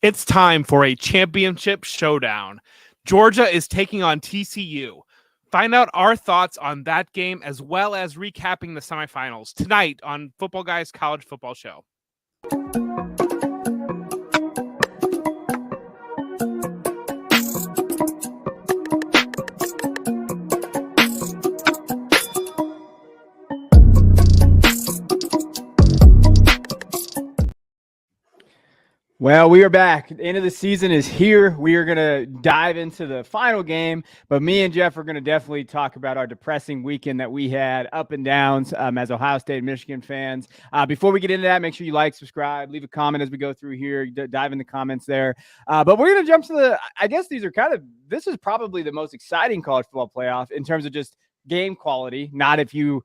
It's time for a championship showdown. Georgia is taking on TCU. Find out our thoughts on that game as well as recapping the semifinals tonight on Football Guys College Football Show. Well, we are back. The end of the season is here. We are going to dive into the final game, but me and Jeff are going to definitely talk about our depressing weekend that we had, up and downs as Ohio State and Michigan fans. Before we get into that, make sure you like, subscribe, leave a comment as we go through here, dive in the comments there. But we're going to jump to I guess this is probably the most exciting college football playoff in terms of just game quality, not if you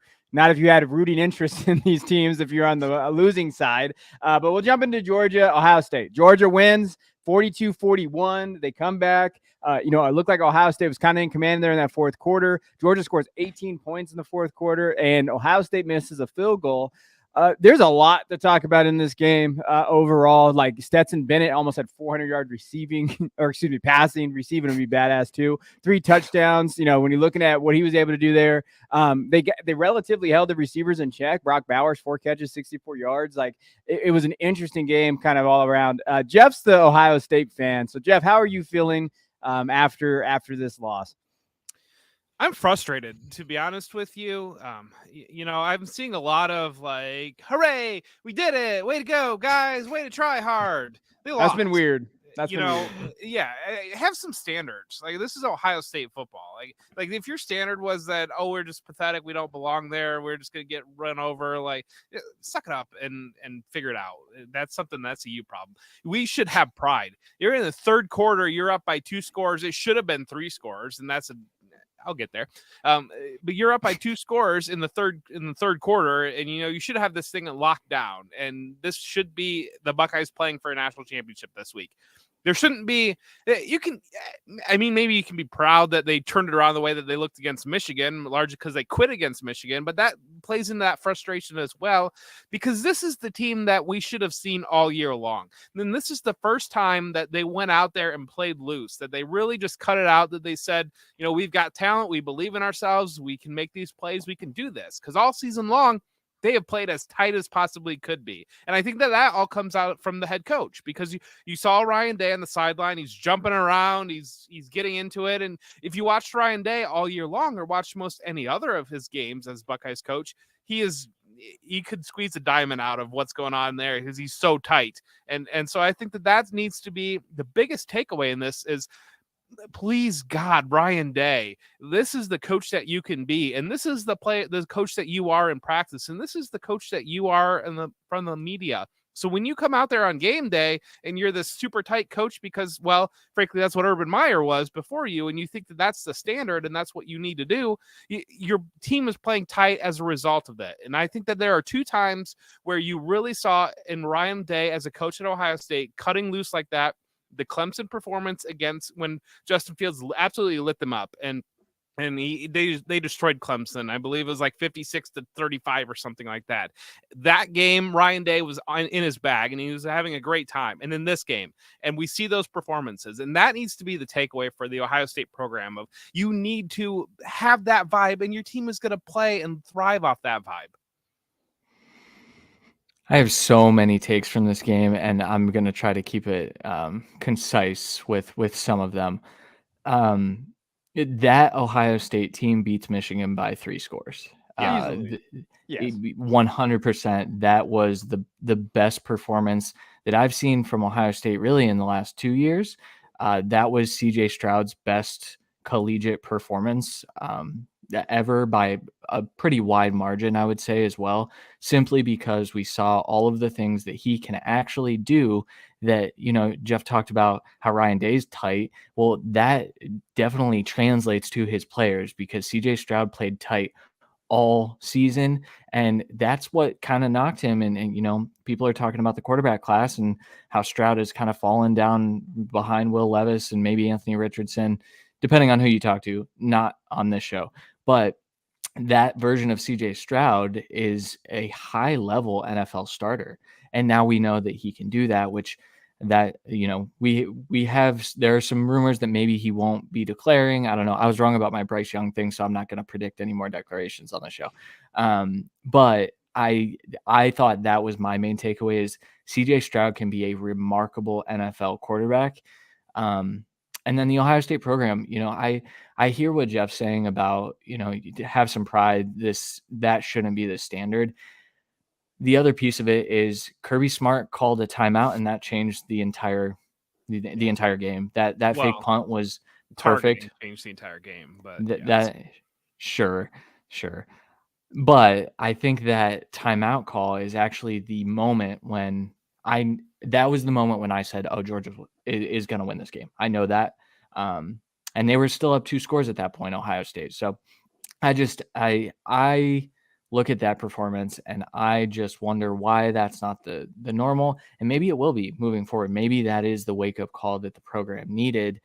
had rooting interest in these teams, if you're on the losing side. But we'll jump into Georgia, Ohio State. Georgia wins 42-41. They come back. It looked like Ohio State was kind of in command there in that fourth quarter. Georgia scores 18 points in the fourth quarter, and Ohio State misses a field goal. There's a lot to talk about in this game overall. Like Stetson Bennett almost had 400 yards passing. Receiving would be badass too. 3 touchdowns. When you're looking at what he was able to do there, they relatively held the receivers in check. Brock Bowers 4 catches, 64 yards. Like it was an interesting game, kind of all around. Jeff's the Ohio State fan, so Jeff, how are you feeling after this loss? I'm frustrated, to be honest with you. I'm seeing a lot of like, hooray, we did it. Way to go, guys. Way to try hard. That's been weird. Yeah, have some standards. Like, this is Ohio State football. Like if your standard was that, oh, we're just pathetic, we don't belong there, we're just going to get run over, like, suck it up and figure it out. That's a you problem. We should have pride. You're in the third quarter, you're up by 2 scores. It should have been 3 scores, and I'll get there. But you're up by 2 scores in the third quarter, and you should have this thing locked down. And this should be the Buckeyes playing for a national championship this week. There shouldn't be. Maybe you can be proud that they turned it around the way that they looked against Michigan, largely because they quit against Michigan. But that plays into that frustration as well, because this is the team that we should have seen all year long. And then this is the first time that they went out there and played loose, that they really just cut it out, that they said, we've got talent, we believe in ourselves, we can make these plays, we can do this. Because all season long, they have played as tight as possibly could be. And I think that all comes out from the head coach, because you saw Ryan Day on the sideline. He's jumping around. He's getting into it. And if you watched Ryan Day all year long, or watched most any other of his games as Buckeyes coach, he could squeeze a diamond out of what's going on there, because he's so tight. And so I think that needs to be the biggest takeaway in this is, please God, Ryan Day, this is the coach that you can be, and this is the coach that you are in practice, and this is the coach that you are from the media. So when you come out there on game day and you're this super tight coach, because, well, frankly, that's what Urban Meyer was before you, and you think that that's the standard and that's what you need to do, your team is playing tight as a result of that. And I think that there are 2 times where you really saw in Ryan Day as a coach at Ohio State cutting loose like that. The Clemson performance against when Justin Fields absolutely lit them up, and they destroyed Clemson. I believe it was like 56-35 or something like that. That game, Ryan Day was in his bag, and he was having a great time. And in this game, and we see those performances, and that needs to be the takeaway for the Ohio State program of, you need to have that vibe, and your team is going to play and thrive off that vibe. I have so many takes from this game, and I'm going to try to keep it concise with some of them. That Ohio State team beats Michigan by 3 scores. Easily. Yes. 100%. That was the best performance that I've seen from Ohio State really in the last 2 years. That was CJ Stroud's best collegiate performance ever by a pretty wide margin, I would say, as well, simply because we saw all of the things that he can actually do that, Jeff talked about how Ryan Day's tight. Well, that definitely translates to his players, because CJ Stroud played tight all season, and that's what kind of knocked him. And people are talking about the quarterback class and how Stroud has kind of fallen down behind Will Levis and maybe Anthony Richardson, depending on who you talk to, not on this show. But that version of CJ Stroud is a high-level NFL starter. And now we know that he can do that, which that, there are some rumors that maybe he won't be declaring. I don't know. I was wrong about my Bryce Young thing, so I'm not going to predict any more declarations on the show. But I thought that was my main takeaway is CJ Stroud can be a remarkable NFL quarterback. And then the Ohio State program, I hear what Jeff's saying about, have some pride. That shouldn't be the standard. The other piece of it is Kirby Smart called a timeout, and that changed the entire game. That fake punt was perfect. Changed the entire game, but sure. But I think that timeout call is actually the moment when that was the moment when I said, "Oh, Georgia is going to win this game." I know that, and they were still up 2 scores at that point, Ohio State. So I look at that performance and I just wonder why that's not the normal, and maybe it will be moving forward. Maybe that is the wake up call that the program needed.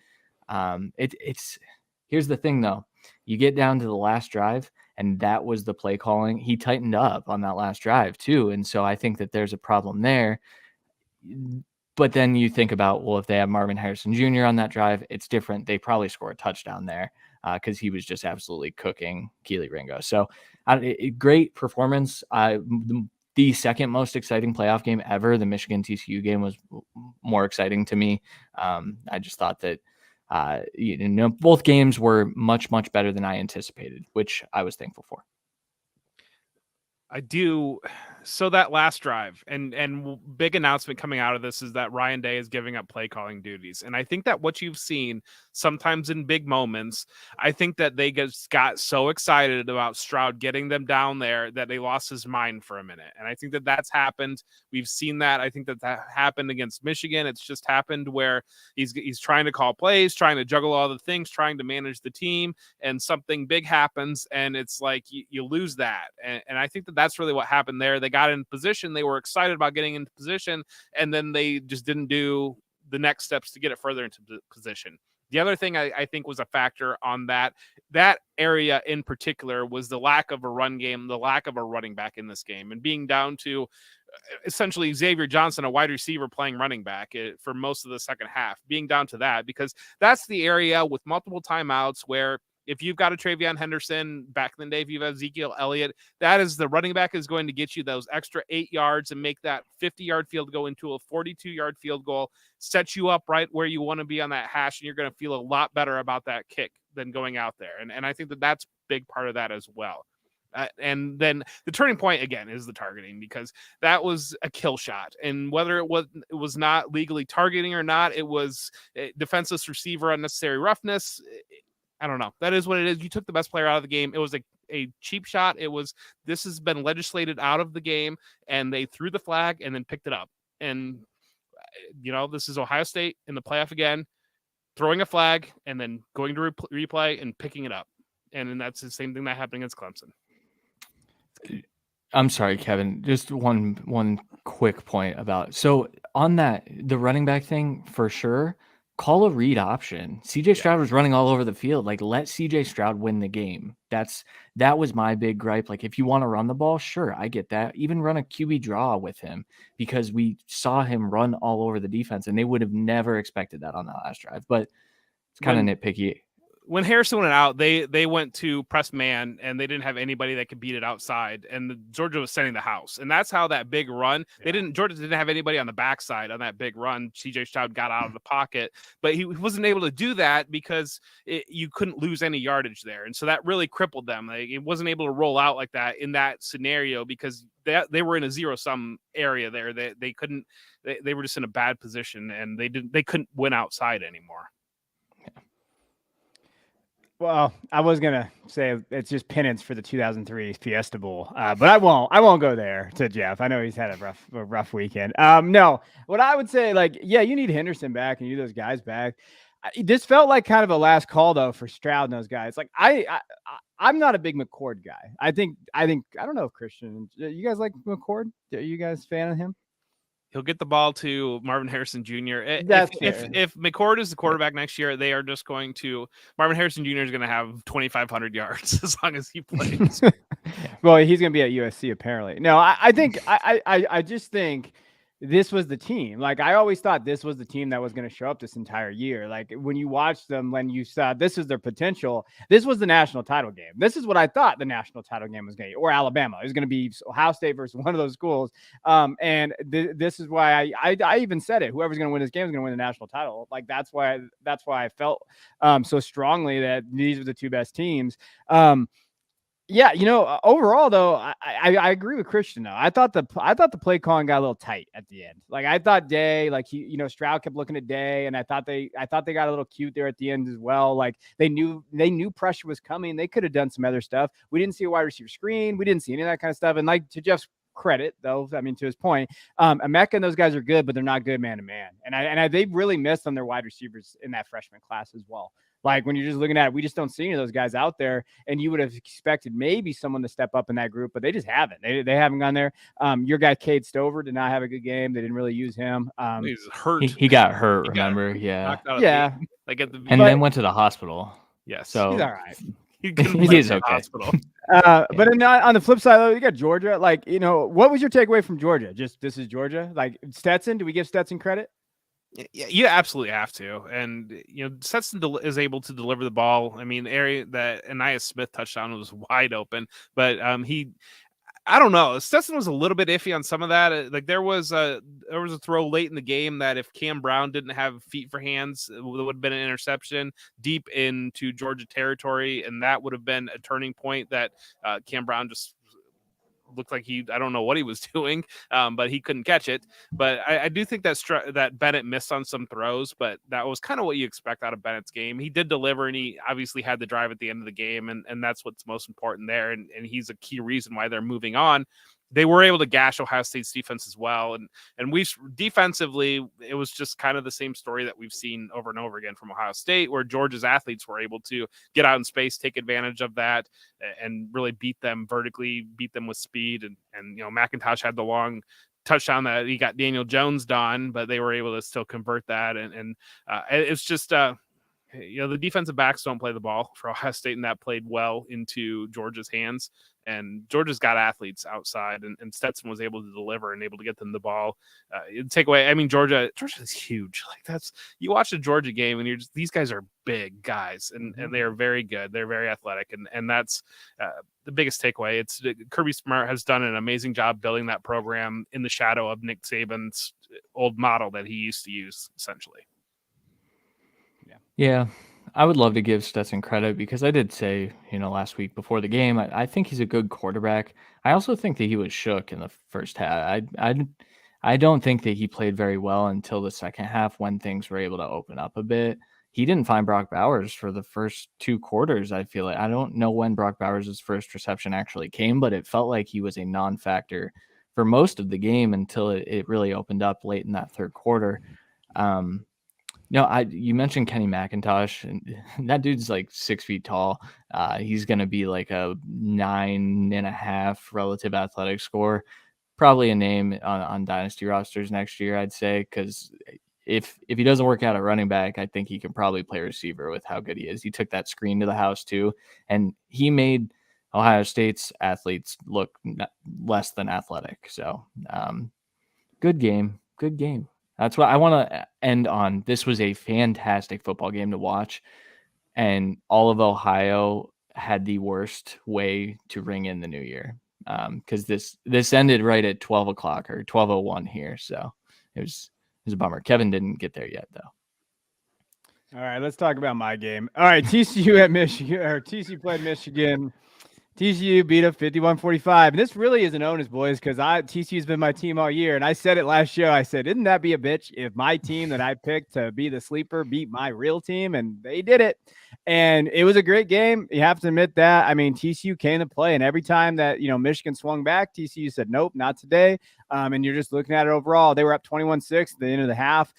Here's the thing though, you get down to the last drive and that was the play calling. He tightened up on that last drive too. And so I think that there's a problem there. But then you think about, well, if they have Marvin Harrison Jr. on that drive, it's different. They probably score a touchdown there because he was just absolutely cooking Keely Ringo. So great performance. The second most exciting playoff game ever, the Michigan TCU game, was more exciting to me. I just thought that both games were much, much better than I anticipated, which I was thankful for. I do. So that last drive and big announcement coming out of this is that Ryan Day is giving up play calling duties. And I think that what you've seen sometimes in big moments, I think that they just got so excited about Stroud getting them down there that they lost his mind for a minute. And I think that that's happened. We've seen that. I think that happened against Michigan. It's just happened where he's trying to call plays, trying to juggle all the things, trying to manage the team, and something big happens. And it's like you lose that. And I think that that's really what happened there. They got in position. They were excited about getting into position, and then they just didn't do the next steps to get it further into position. The other thing I think was a factor on that area in particular was the lack of a run game, the lack of a running back in this game, and being down to essentially Xavier Johnson, a wide receiver playing running back for most of the second half, being down to that, because that's the area with multiple timeouts where if you've got a Travion Henderson back in the day, if you've Ezekiel Elliott, that is the running back is going to get you those extra 8 yards and make that 50-yard field goal into a 42-yard field goal, set you up right where you want to be on that hash, and you're going to feel a lot better about that kick than going out there. And I think that that's a big part of that as well. And then the turning point again is the targeting, because that was a kill shot, and whether it was not legally targeting or not, it was a defenseless receiver, unnecessary roughness. I don't know. That is what it is. You took the best player out of the game. It was a cheap shot. This has been legislated out of the game, and they threw the flag and then picked it up. And, this is Ohio State in the playoff again, throwing a flag and then going to replay and picking it up. And then that's the same thing that happened against Clemson. I'm sorry, Kevin. Just one quick point about, so on that, the running back thing for sure. Call a read option. CJ Stroud was running all over the field. Like, let CJ Stroud win the game. That was my big gripe. Like, if you want to run the ball, sure, I get that. Even run a QB draw with him, because we saw him run all over the defense, and they would have never expected that on that last drive. But it's kind of nitpicky. When Harrison went out, they went to press man, and they didn't have anybody that could beat it outside, and Georgia was sending the house. And that's how that big run, Georgia didn't have anybody on the backside on that big run. CJ Stroud got out of the pocket, but he wasn't able to do that because you couldn't lose any yardage there. And so that really crippled them. It wasn't able to roll out like that in that scenario, because they were in a zero-sum area there. They couldn't, they were just in a bad position, and they couldn't win outside anymore. Well, I was gonna say it's just penance for the 2003 Fiesta Bowl, but I won't go there to Jeff. I know he's had a rough weekend. No, what I would say, you need Henderson back and you need those guys back. This felt like kind of a last call though for Stroud and those guys. Like I'm not a big McCord guy. I don't know if Christian, you guys like McCord? Are you guys a fan of him? He'll get the ball to Marvin Harrison Jr. If McCord is the quarterback next year, they are just going to – Marvin Harrison Jr. is going to have 2,500 yards as long as he plays. Well, he's going to be at USC apparently. No, I just think this was the team. Like, I always thought this was the team that was going to show up this entire year. Like, when you watched them, when you saw this is their potential, this was the national title game. This is what I thought the national title game was going to be, or Alabama. It was going to be Ohio State versus one of those schools. And this is why I even said it. Whoever's going to win this game is going to win the national title. Like, that's why I felt so strongly that these were the two best teams. Yeah, overall though, I agree with Christian though. I thought the play calling got a little tight at the end. Like, I thought Day, like Stroud kept looking at Day, and I thought they got a little cute there at the end as well. Like, they knew pressure was coming. They could have done some other stuff. We didn't see a wide receiver screen. We didn't see any of that kind of stuff. And like, to Jeff's credit though, I mean, to his point, Emeka and those guys are good, but they're not good man to man. And they've really missed on their wide receivers in that freshman class as well. Like, when you're just looking at it, we just don't see any of those guys out there, and you would have expected maybe someone to step up in that group, but they just haven't. They haven't gone there. Your guy Cade Stover did not have a good game. They didn't really use him. He's hurt. He got hurt. Remember? Yeah. Like at the then went to the hospital. Yes. So he's all right. He is okay. Hospital. But on the flip side, though, you got Georgia. Like, what was your takeaway from Georgia? Just, this is Georgia. Like, Stetson. Do we give Stetson credit? Yeah, you absolutely have to. And, Stetson is able to deliver the ball. I mean, area that Anaya Smith touchdown was wide open, but I don't know. Stetson was a little bit iffy on some of that. Like, there was a throw late in the game that if Cam Brown didn't have feet for hands, it would have been an interception deep into Georgia territory, and that would have been a turning point that Cam Brown just looked like I don't know what he was doing, but he couldn't catch it. But I do think that Bennett missed on some throws, but that was kind of what you expect out of Bennett's game. He did deliver, and he obviously had the drive at the end of the game, and that's what's most important there. And he's a key reason why they're moving on. They were able to gash Ohio State's defense as well. And we defensively, it was just kind of the same story that we've seen over and over again from Ohio State, where Georgia's athletes were able to get out in space, take advantage of that, and really beat them vertically, beat them with speed. And McIntosh had the long touchdown that he got Daniel Jones done, but they were able to still convert that. And it's just, the defensive backs don't play the ball for Ohio State, and that played well into Georgia's hands. And Georgia's got athletes outside, and Stetson was able to deliver and able to get them the ball. Take away, I mean, Georgia is huge. Like, you watch a Georgia game, and these guys are big guys, and they are very good. They're very athletic, and that's the biggest takeaway. It's Kirby Smart has done an amazing job building that program in the shadow of Nick Saban's old model that he used to use, essentially. Yeah, I would love to give Stetson credit, because I did say, last week before the game, I think he's a good quarterback. I also think that he was shook in the first half. I don't think that he played very well until the second half, when things were able to open up a bit. He didn't find Brock Bowers for the first 2 quarters. I feel like, I don't know when Brock Bowers' first reception actually came, but it felt like he was a non-factor for most of the game until it really opened up late in that third quarter. You mentioned Kenny McIntosh, and that dude's like 6 feet tall. He's going to be like a 9.5 relative athletic score. Probably a name on dynasty rosters next year, I'd say, because if he doesn't work out at running back, I think he can probably play receiver with how good he is. He took that screen to the house too, and he made Ohio State's athletes look less than athletic. So good game. That's what I want to end on. This was a fantastic football game to watch, and all of Ohio had the worst way to ring in the new year, because this ended right at 12 o'clock or 12:01 here. So it was a bummer. Kevin didn't get there yet, though. All right, let's talk about my game. All right, TCU at Michigan, or TCU played Michigan. TCU beat up 51-45. And this really is an onus, boys, because TCU's been my team all year. And I said it last show. I said, "Isn't that be a bitch if my team that I picked to be the sleeper beat my real team?" And they did it. And it was a great game. You have to admit that. I mean, TCU came to play. And every time that, Michigan swung back, TCU said, "Nope, not today." And you're just looking at it overall. They were up 21-6 at the end of the half.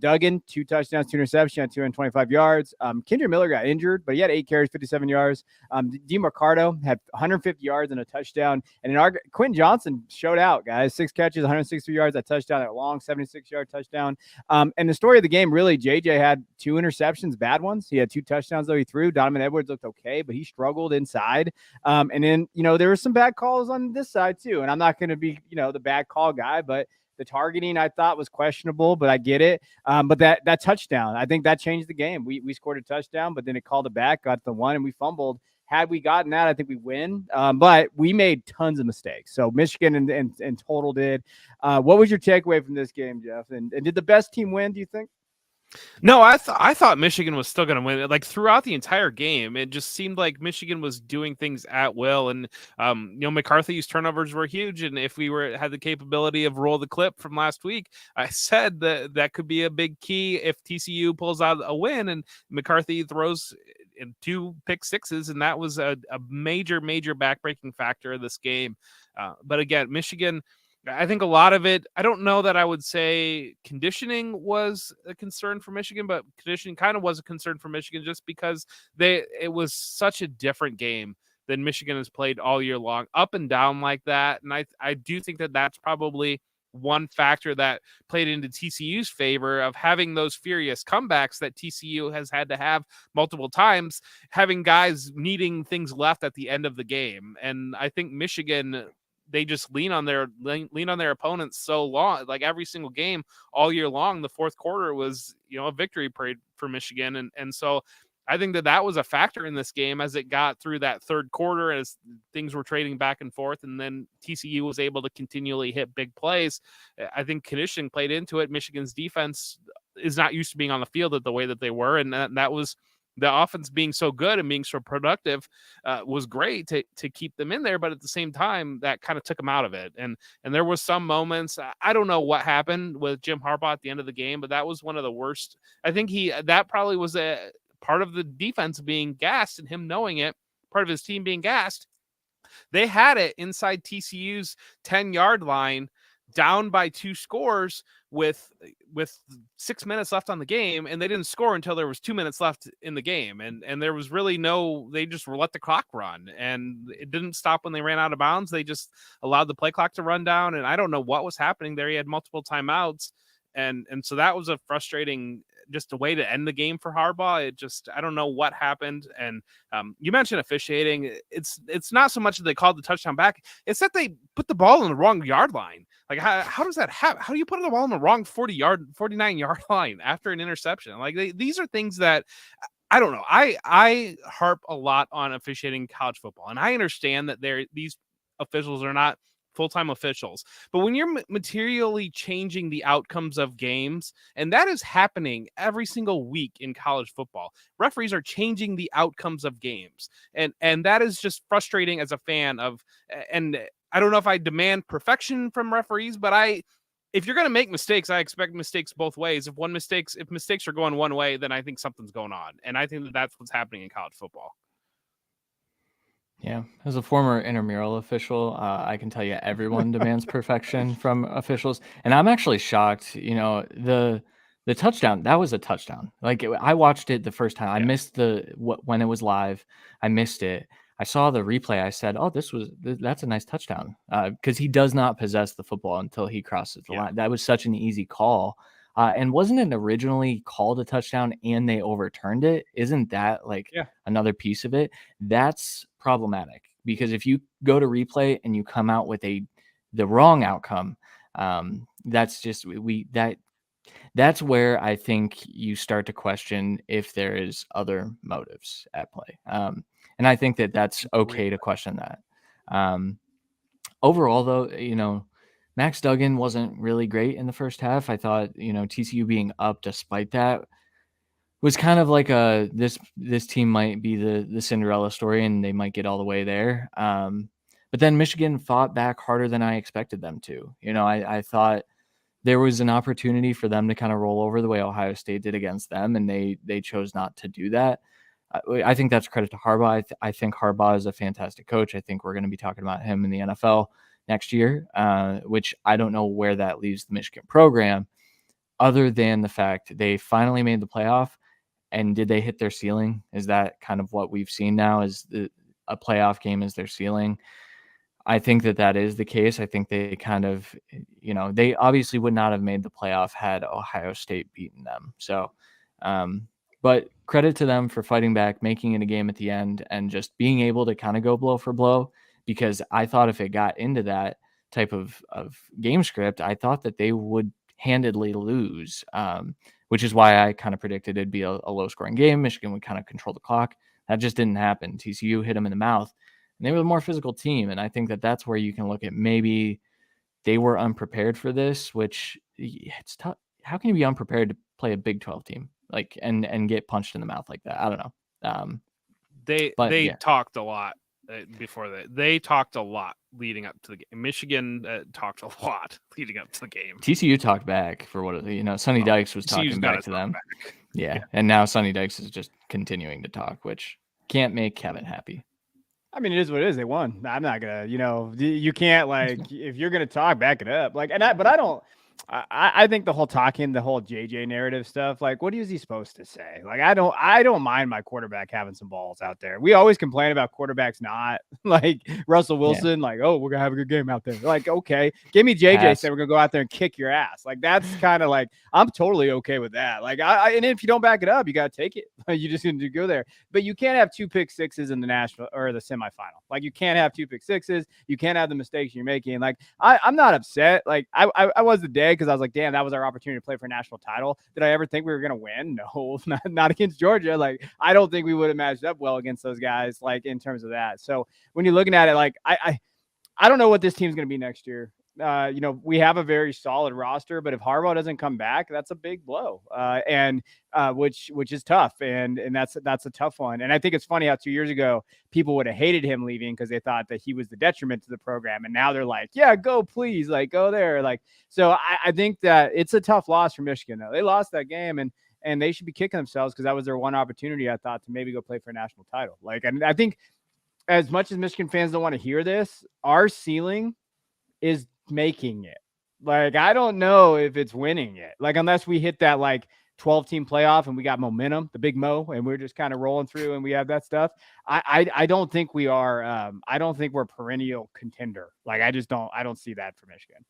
Duggan, 2 touchdowns, 2 interceptions, had 225 yards. Kendra Miller got injured, but he had 8 carries, 57 yards. DeMarcado had 150 yards and a touchdown. And Quentin Johnson showed out, guys. 6 catches, 163 yards, a touchdown, a long 76-yard touchdown. And the story of the game, really, JJ had 2 interceptions, bad ones. He had 2 touchdowns, though, he threw. Donovan Edwards looked okay, but he struggled inside. And then, there were some bad calls on this side, too. And I'm not going to be, the bad call guy, but The targeting I thought was questionable, but I get it. But that touchdown, I think that changed the game. We scored a touchdown, but then it called it back, got the one, and we fumbled. Had we gotten that, I think we win. But we made tons of mistakes. So Michigan and total did. What was your takeaway from this game, Jeff? And did the best team win, do you think? No, I thought Michigan was still going to win. Like throughout the entire game, it just seemed like Michigan was doing things at will. And McCarthy's turnovers were huge. And if we had the capability of roll the clip from last week, I said that could be a big key if TCU pulls out a win and McCarthy throws in 2 pick sixes, and that was a major backbreaking factor of this game. But again, Michigan, I think a lot of it, I don't know that I would say conditioning was a concern for Michigan, but conditioning kind of was a concern for Michigan just because it was such a different game than Michigan has played all year long, up and down like that. And I do think that that's probably one factor that played into TCU's favor of having those furious comebacks that TCU has had to have multiple times, having guys needing things left at the end of the game. And I think Michigan, they just lean on their opponents so long, like every single game all year long. The fourth quarter was, a victory parade for Michigan. And so I think that was a factor in this game as it got through that third quarter, as things were trading back and forth. And then TCU was able to continually hit big plays. I think conditioning played into it. Michigan's defense is not used to being on the field the way that they were. And that was, the offense being so good and being so productive was great to keep them in there. But at the same time, that kind of took them out of it. And there was some moments, I don't know what happened with Jim Harbaugh at the end of the game, but that was one of the worst. I think that probably was a part of the defense being gassed and him knowing it, part of his team being gassed. They had it inside TCU's 10-yard line, down by 2 scores with 6 minutes left on the game, and they didn't score until there was 2 minutes left in the game. And there was really they just let the clock run, and it didn't stop when they ran out of bounds. They just allowed the play clock to run down. And I don't know what was happening there. He had multiple timeouts. And so that was a frustrating, just a way to end the game for Harbaugh. I don't know what happened. And you mentioned officiating. It's not so much that they called the touchdown back. It's that they put the ball in the wrong yard line. Like, how does that happen? How do you put the ball in the wrong 49-yard line after an interception? Like, these are things that I don't know. I harp a lot on officiating in college football, and I understand that these officials are not full-time officials, but when you're materially changing the outcomes of games, and that is happening every single week in college football, referees are changing the outcomes of games, and that is just frustrating as a fan of. And I don't know if I demand perfection from referees, but if you're going to make mistakes, I expect mistakes both ways. If mistakes are going one way, then I think something's going on, and I think that that's what's happening in college football. Yeah, as a former intramural official, I can tell you everyone demands perfection from officials, and I'm actually shocked. The touchdown, that was a touchdown. Like, I watched it the first time. I missed when it was live. I missed it. I saw the replay. I said, "Oh, that's a nice touchdown," because he does not possess the football until he crosses the line. That was such an easy call. And wasn't it originally called a touchdown and they overturned it? Isn't that another piece of it? That's problematic, because if you go to replay and you come out with the wrong outcome, that's just that's where I think you start to question if there is other motives at play. And I think that that's okay to question that. Overall, though, Max Duggan wasn't really great in the first half. I thought, TCU being up despite that was kind of like this team might be the Cinderella story and they might get all the way there. But then Michigan fought back harder than I expected them to. I thought there was an opportunity for them to kind of roll over the way Ohio State did against them, and they chose not to do that. I think that's credit to Harbaugh. I think Harbaugh is a fantastic coach. I think we're going to be talking about him in the NFL next year, which I don't know where that leaves the Michigan program, other than the fact they finally made the playoff. And did they hit their ceiling? Is that kind of what we've seen now, is a playoff game is their ceiling? I think that is the case. I think they kind of, they obviously would not have made the playoff had Ohio State beaten them. So, but credit to them for fighting back, making it a game at the end, and just being able to kind of go blow for blow, because I thought if it got into that type of game script, I thought that they would handedly lose, which is why I kind of predicted it'd be a low-scoring game. Michigan would kind of control the clock. That just didn't happen. TCU hit them in the mouth, and they were the more physical team, and I think that that's where you can look at maybe they were unprepared for this, which it's tough. How can you be unprepared to play a Big 12 team like and get punched in the mouth like that? I don't know. They talked a lot before that. They talked a lot leading up to the game. Michigan talked a lot leading up to the game. TCU talked back for what Sonny Dykes was talking back to them. Yeah, and now Sonny Dykes is just continuing to talk, which can't make Kevin happy. I mean, it is what it is. They won. I'm not gonna, you can't if you're gonna talk, back it up. I think the whole JJ narrative stuff, what is he supposed to say? I don't mind my quarterback having some balls out there. We always complain about quarterbacks not Russell Wilson, oh, we're gonna have a good game out there. Okay, give me JJ saying we're gonna go out there and kick your ass. That's kind of I'm totally okay with that. And if you don't back it up, you gotta take it. You just need to go there. But you can't have 2 pick sixes in the national or the semifinal. You can't have 2 pick sixes. You can't have the mistakes you're making. I'm not upset. I was the day because I was like, damn, that was our opportunity to play for a national title. Did I ever think we were going to win? No, not against Georgia. I don't think we would have matched up well against those guys, in terms of that. So when you're looking at it, I don't know what this team's going to be next year. We have a very solid roster, but if Harbaugh doesn't come back, that's a big blow. Which is tough. And that's a tough one. And I think it's funny how 2 years ago, people would have hated him leaving because they thought that he was the detriment to the program. And now they're like, yeah, go, please, go there. So I think that it's a tough loss for Michigan though. They lost that game and they should be kicking themselves because that was their one opportunity, I thought, to maybe go play for a national title. And I think as much as Michigan fans don't want to hear this, our ceiling is making it. I don't know if it's winning it. Unless we hit that 12-team playoff and we got momentum, the big mo, and we're just kind of rolling through and we have that stuff. I don't think we are. I don't think we're a perennial contender. I don't see that for Michigan.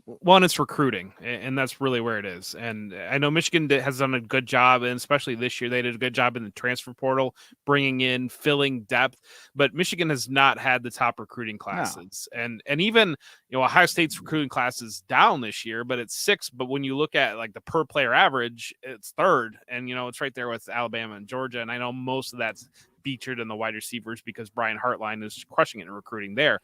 One, it's recruiting, and that's really where it is. And I know Michigan has done a good job, and especially this year, they did a good job in the transfer portal, bringing in, filling depth. But Michigan has not had the top recruiting classes. No. And even, Ohio State's recruiting class is down this year, but it's 6th. But when you look at the per player average, it's 3rd. And, it's right there with Alabama and Georgia. And I know most of that's featured in the wide receivers because Brian Hartline is crushing it in recruiting there.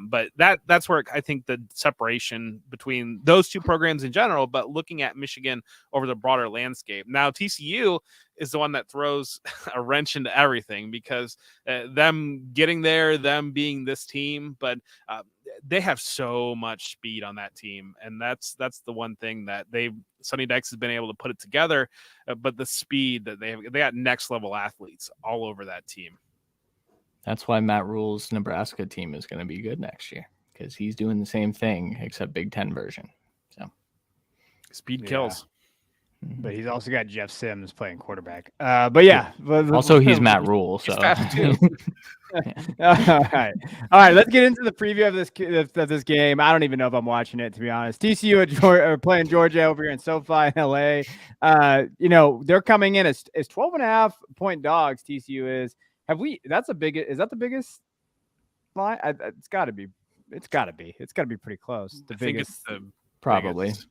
But that's where I think the separation between those two programs in general, but looking at Michigan over the broader landscape. Now, TCU is the one that throws a wrench into everything because them getting there, them being this team, but they have so much speed on that team. And that's the one thing that Sonny Dykes has been able to put it together, but the speed that they got next level athletes all over that team. That's why Matt Rule's Nebraska team is going to be good next year because he's doing the same thing except Big Ten version. So speed kills. But he's also got Jeff Sims playing quarterback. But yeah. Also, he's Matt Rule. So. Fast too. All right. Let's get into the preview of this game. I don't even know if I'm watching it, to be honest. TCU are playing Georgia over here in SoFi in LA. They're coming in as 12.5-point dogs. TCU is. Is that the biggest line? It's got to be. It's got to be pretty close. The biggest, probably. Biggest.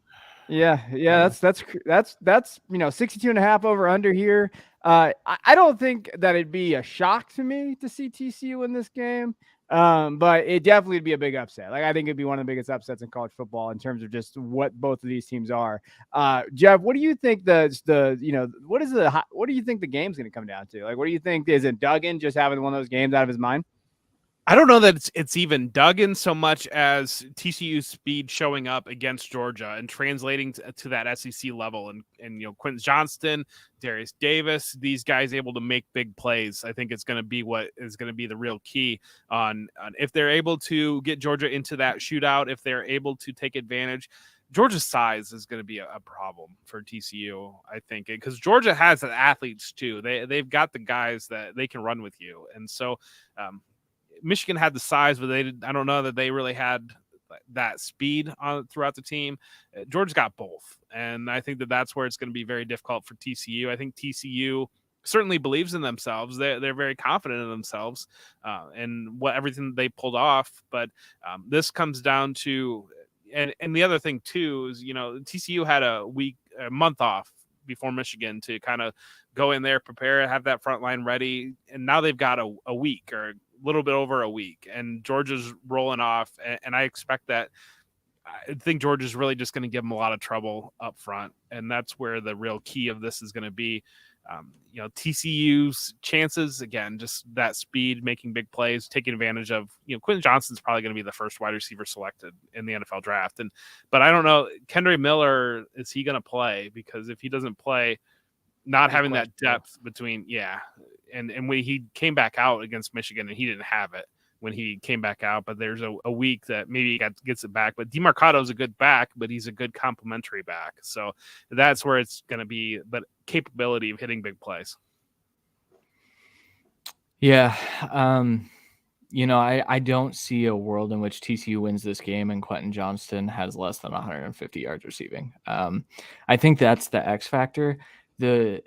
Yeah. That's 62.5 over under here. I don't think that it'd be a shock to me to see TCU in this game. But it definitely would be a big upset. I think it'd be one of the biggest upsets in college football in terms of just what both of these teams are. Jeff, what do you think what do you think the game's going to come down to? What do you think? Is it Duggan just having one of those games out of his mind? I don't know that it's even Duggan so much as TCU's speed showing up against Georgia and translating to that SEC level. And Quentin Johnston, Darius Davis, these guys able to make big plays. I think it's going to be what is going to be the real key on if they're able to get Georgia into that shootout, if they're able to take advantage. Georgia's size is going to be a problem for TCU, I think, because Georgia has the athletes too. They've got the guys that they can run with you. And so, Michigan had the size, but I don't know that they really had that speed throughout the team. Georgia's got both. And I think that's where it's going to be very difficult for TCU. I think TCU certainly believes in themselves. They're very confident in themselves and everything they pulled off. But this comes down to, and the other thing too is, TCU had a month off before Michigan to kind of go in there, prepare, have that front line ready, and now they've got a week or a little bit over a week, and Georgia's rolling off, and I expect that. I think Georgia's really just going to give them a lot of trouble up front, and that's where the real key of this is going to be. TCU's chances, again, just that speed, making big plays, taking advantage of, Quentin Johnston's probably going to be the first wide receiver selected in the NFL draft. But I don't know, Kendre Miller, is he going to play? Because if he doesn't play, not having that depth between, and when he came back out against Michigan, and he didn't have it when he came back out, but there's a week that maybe he gets it back. But DeMarcado's a good back, but he's a good complementary back. So that's where it's going to be, but capability of hitting big plays. Yeah. I don't see a world in which TCU wins this game and Quentin Johnston has less than 150 yards receiving. I think that's the X factor. We're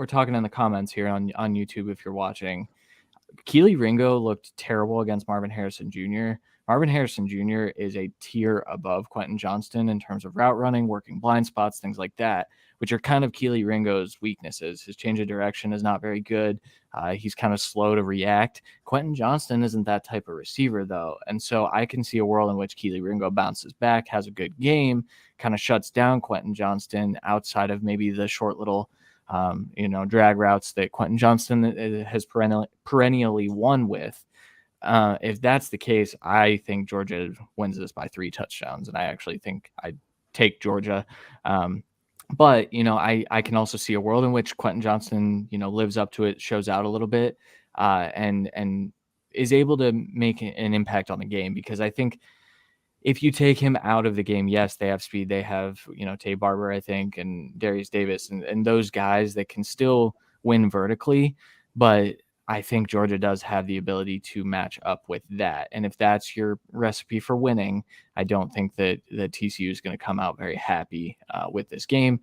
talking in the comments here on YouTube if you're watching. Keely Ringo looked terrible against Marvin Harrison Jr. Marvin Harrison Jr. is a tier above Quentin Johnston in terms of route running, working blind spots, things like that, which are kind of Keely Ringo's weaknesses. His change of direction is not very good. He's kind of slow to react. Quentin Johnston isn't that type of receiver, though. And so I can see a world in which Keely Ringo bounces back, has a good game, kind of shuts down Quentin Johnston outside of maybe the short little drag routes that Quentin Johnston has perennially won with. If that's the case, I think Georgia wins this by 3 touchdowns, and I actually think I'd take Georgia. But I can also see a world in which Quentin Johnston, lives up to it, shows out a little bit, and is able to make an impact on the game. Because I think if you take him out of the game, yes, they have speed. They have, Tay Barber, I think, and Darius Davis and those guys that can still win vertically. But I think Georgia does have the ability to match up with that. And if that's your recipe for winning, I don't think that TCU is going to come out very happy with this game.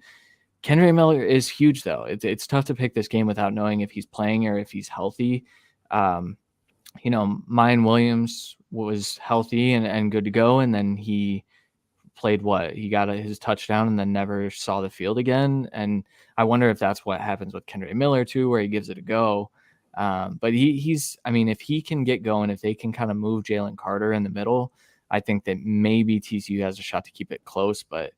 Kendre Miller is huge, though. It's tough to pick this game without knowing if he's playing or if he's healthy. Mayan Williams was healthy and good to go, and then he played he got his touchdown and then never saw the field again. And I wonder if that's what happens with Kendre Miller too, where he gives it a go. But if he can get going, if they can kind of move Jalen Carter in the middle, I think that maybe TCU has a shot to keep it close. But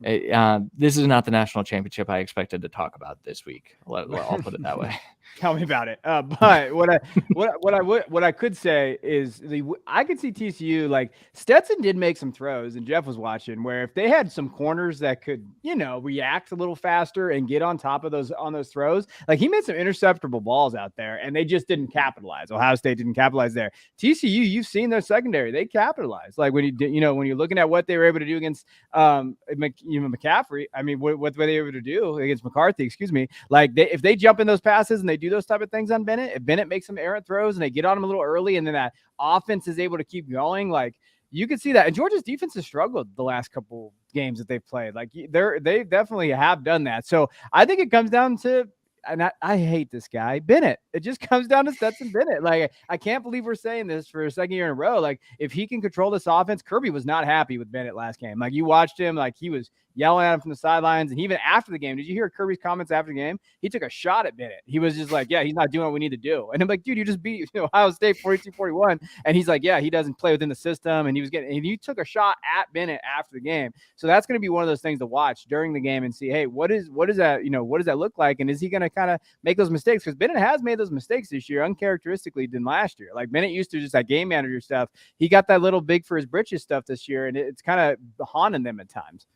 this is not the national championship I expected to talk about this week. I'll put it that way. Tell me about it. But what I could say is I could see TCU, like Stetson did make some throws, and Jeff was watching, where if they had some corners that could, react a little faster and get on top of those throws, like he made some interceptable balls out there, and they just didn't capitalize. Ohio State didn't capitalize there. TCU, you've seen their secondary; they capitalized. Like when when you're looking at what they were able to do against McCaffrey. I mean, what were they able to do against McCarthy? Excuse me. Like if they jump in those passes and they do those type of things on Bennett, if Bennett makes some errant throws and they get on him a little early, and then that offense is able to keep going, like you can see that. And Georgia's defense has struggled the last couple games that they've played. Like they definitely have done that. So I think it comes down to, and I hate this guy, Bennett. It just comes down to Stetson Bennett. Like, I can't believe we're saying this for a second year in a row. Like, if he can control this offense, Kirby was not happy with Bennett last game. Like, you watched him, like, he was yelling at him from the sidelines. And even after the game, did you hear Kirby's comments after the game? He took a shot at Bennett. He was just like, yeah, he's not doing what we need to do. And I'm like, dude, you just beat Ohio State 42-41. And he's like, yeah, he doesn't play within the system. And he took a shot at Bennett after the game. So that's going to be one of those things to watch during the game and see, hey, what is that? What does that look like? And is he going to kind of make those mistakes? Because Bennett has made those mistakes this year uncharacteristically than last year. Like Bennett used to just that game manager stuff. He got that little big for his britches stuff this year, and it's kind of haunting them at times.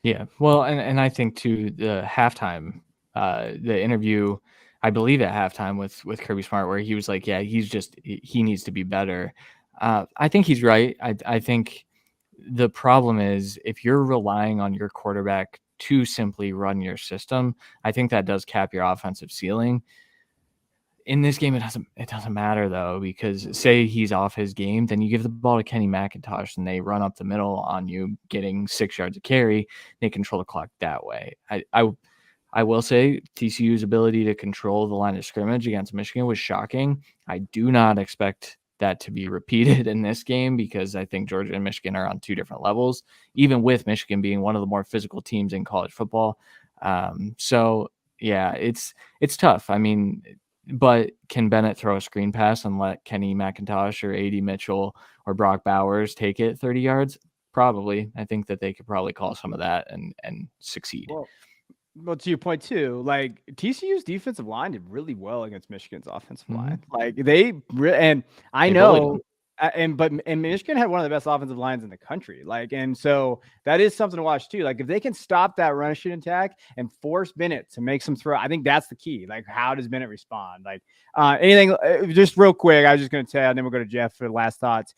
Yeah, well, and I think too, the halftime, the interview, I believe at halftime with Kirby Smart, where he was like, yeah, he needs to be better. I think he's right. I think the problem is if you're relying on your quarterback to simply run your system, I think that does cap your offensive ceiling. In this game, it doesn't matter though, because say he's off his game, then you give the ball to Kenny McIntosh and they run up the middle on you, getting 6 yards of carry. They control the clock that way. I will say TCU's ability to control the line of scrimmage against Michigan was shocking. I do not expect that to be repeated in this game because I think Georgia and Michigan are on two different levels, even with Michigan being one of the more physical teams in college football. So yeah, it's tough. I mean, but can Bennett throw a screen pass and let Kenny McIntosh or A.D. Mitchell or Brock Bowers take it 30 yards? Probably. I think that they could probably call some of that and succeed. Well, to your point too, like TCU's defensive line did really well against Michigan's offensive line. Like and I They bullied know, them. and Michigan had one of the best offensive lines in the country. Like, and so that is something to watch too. Like, if they can stop that rushing attack and force Bennett to make some throw, I think that's the key. Like, how does Bennett respond? Like, anything just real quick, I was just going to tell you, and then we'll go to Jeff for the last thoughts.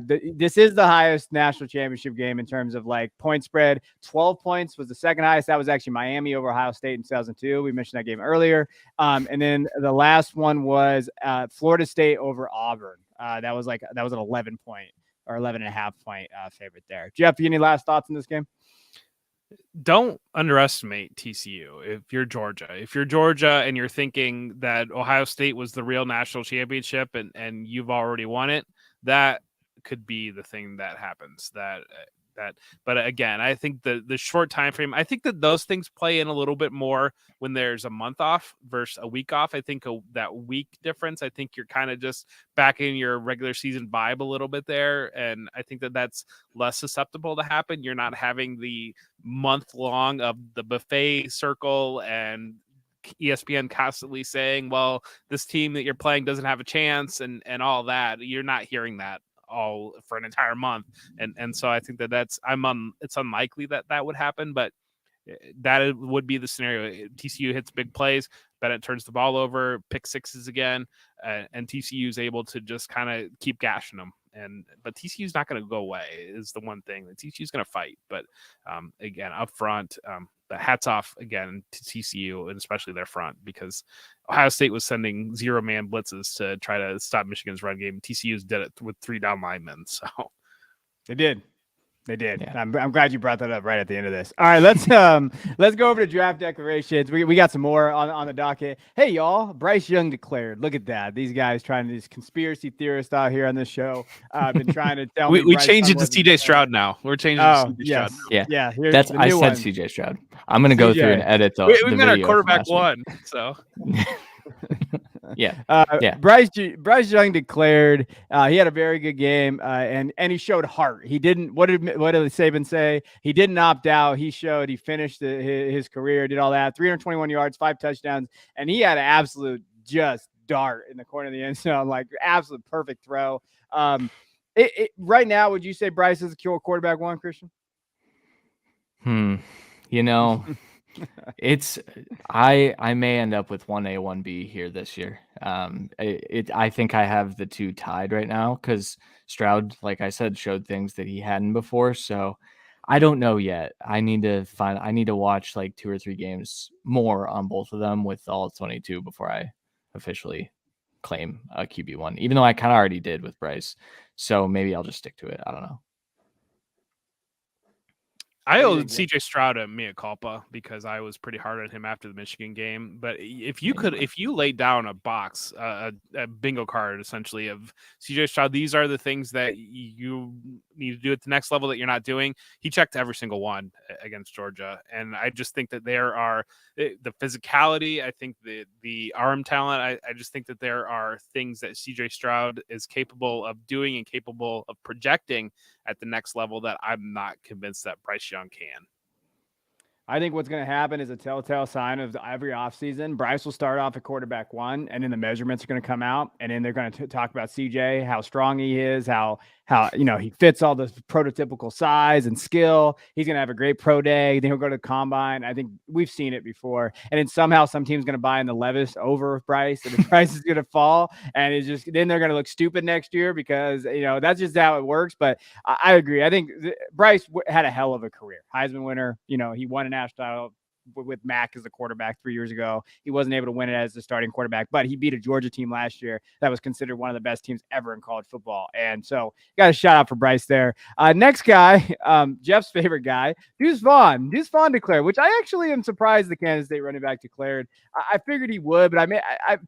This is the highest national championship game in terms of like point spread. 12 points was the second highest. That was actually Miami over Ohio State in 2002. We mentioned that game earlier. And then the last one was Florida State over Auburn. That was an 11 point or 11.5 point favorite there. Jeff, you any last thoughts on this game? Don't underestimate TCU if you're Georgia. If you're Georgia and you're thinking that Ohio State was the real national championship and you've already won it, that could be the thing that happens. But again, I think the short time frame, I think that those things play in a little bit more when there's a month off versus a week off. I think that week difference, I think you're kind of just back in your regular season vibe a little bit there. And I think that that's less susceptible to happen. You're not having the month long of the buffet circle and ESPN constantly saying, well, this team that you're playing doesn't have a chance and all that. You're not hearing that all for an entire month. And so I think that it's unlikely that would happen, but that would be the scenario. TCU hits big plays, Bennett turns the ball over, pick sixes again, and TCU is able to just kind of keep gashing them. But TCU's not going to go away is the one thing that TCU's going to fight. But again, up front, the hats off again to TCU and especially their front, because Ohio State was sending 0-man blitzes to try to stop Michigan's run game. TCU's did it with 3 down linemen. So they did. They did. Yeah. I'm glad you brought that up right at the end of this. All right, let's go over to draft declarations. We got some more on the docket. Hey, y'all, Bryce Young declared. Look at that. These guys trying to, these conspiracy theorists out here on this show. Been trying to tell me. We changed it to CJ Stroud now. We're changing it to CJ Stroud. Yeah. Here's That's I said one. CJ Stroud. I'm gonna go through and edit the We've got our quarterback one. So yeah. Bryce Young declared he had a very good game and he showed heart. He didn't. What did Saban say? He didn't opt out. He showed. He finished his career. Did all that. 321 yards, 5 touchdowns, and he had an absolute just dart in the corner of the end zone, like absolute perfect throw. Right now, would you say Bryce is a quarterback one, Christian? You know. It's I may end up with 1A, 1B here this year. I think I have the two tied right now because Stroud, like I said, showed things that he hadn't before. So I don't know yet. I need to watch like 2 or 3 games more on both of them with all 22 before I officially claim a QB1, even though I kind of already did with Bryce. So maybe I'll just stick to it. I don't know. I owe CJ Stroud a mea culpa because I was pretty hard on him after the Michigan game. But if you laid down a box, a bingo card essentially of CJ Stroud, these are the things that you need to do at the next level that you're not doing. He checked every single one against Georgia. And I just think that there are the physicality. I think the arm talent. I just think that there are things that CJ Stroud is capable of doing and capable of projecting at the next level that I'm not convinced that Bryce Young can. I think what's going to happen is a telltale sign of every offseason. Bryce will start off at quarterback 1, and then the measurements are going to come out, and then they're going to talk about CJ, how strong he is, how he fits all the prototypical size and skill. He's going to have a great pro day. Then he'll go to the combine. I think we've seen it before. And then somehow some team's going to buy in the Levis over Bryce, and the price is going to fall. And it's just then they're going to look stupid next year because that's just how it works. But I agree. I think Bryce had a hell of a career. Heisman winner. He won a national title. with Mac as the quarterback 3 years ago. He wasn't able to win it as the starting quarterback, but he beat a Georgia team last year that was considered one of the best teams ever in college football. And so got a shout out for Bryce there. Next guy, Jeff's favorite guy, Deuce Vaughn. Deuce Vaughn declared, which I actually am surprised the Kansas State running back declared. I figured he would, but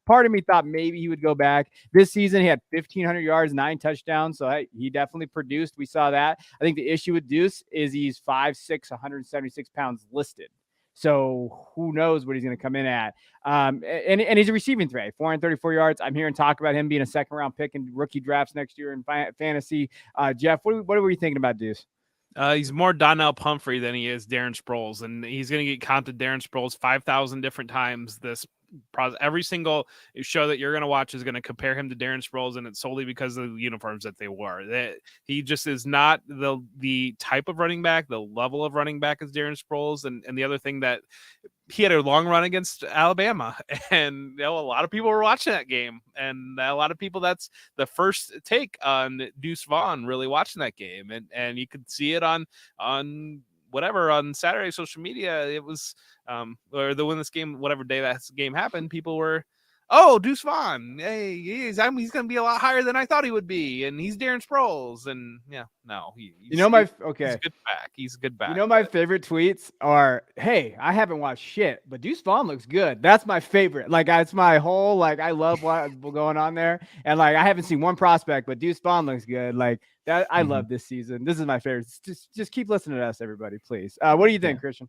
part of me thought maybe he would go back. This season, he had 1,500 yards, 9 touchdowns, so he definitely produced. We saw that. I think the issue with Deuce is he's 5'6", 176 pounds listed. So who knows what he's going to come in at. And he's a receiving threat, 434 yards. I'm hearing talk about him being a second-round pick in rookie drafts next year in fantasy. Jeff, what were you thinking about Deuce? He's more Donnell Pumphrey than he is Darren Sproles, and he's going to get counted Darren Sproles 5,000 different times this every single show that you're going to watch is going to compare him to Darren Sproles, and it's solely because of the uniforms that they wore. He just is not the type of running back, the level of running back as Darren Sproles. And the other thing that he had a long run against Alabama, and a lot of people were watching that game, and a lot of people, that's the first take on Deuce Vaughn really watching that game, and you could see it on whatever on Saturday social media. It was or when this game, whatever day that game happened, people were, oh, Deuce Vaughn, hey, he's going to be a lot higher than I thought he would be, and he's Darren Sproles, and he's a good back. He's a good back. My favorite tweets are, hey, I haven't watched shit, but Deuce Vaughn looks good. That's my favorite. Like, that's my whole, I love what's going on there, and I haven't seen one prospect, but Deuce Vaughn looks good. Like that, I love this season. This is my favorite. Just keep listening to us, everybody, please. What do you think, Christian?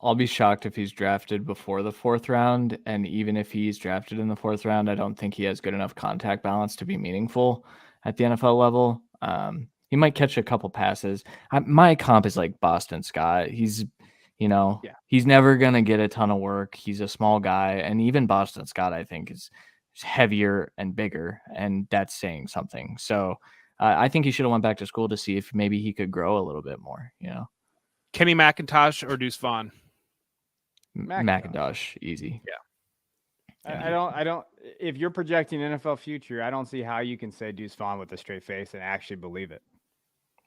I'll be shocked if he's drafted before the 4th round. And even if he's drafted in the 4th round, I don't think he has good enough contact balance to be meaningful at the NFL level. He might catch a couple passes. My comp is like Boston Scott. He's never going to get a ton of work. He's a small guy. And even Boston Scott, I think, is heavier and bigger. And that's saying something. So I think he should have went back to school to see if maybe he could grow a little bit more, Kenny McIntosh or Deuce Vaughn? McIntosh, easy. Yeah. I don't. If you're projecting NFL future, I don't see how you can say Deuce Vaughn with a straight face and actually believe it.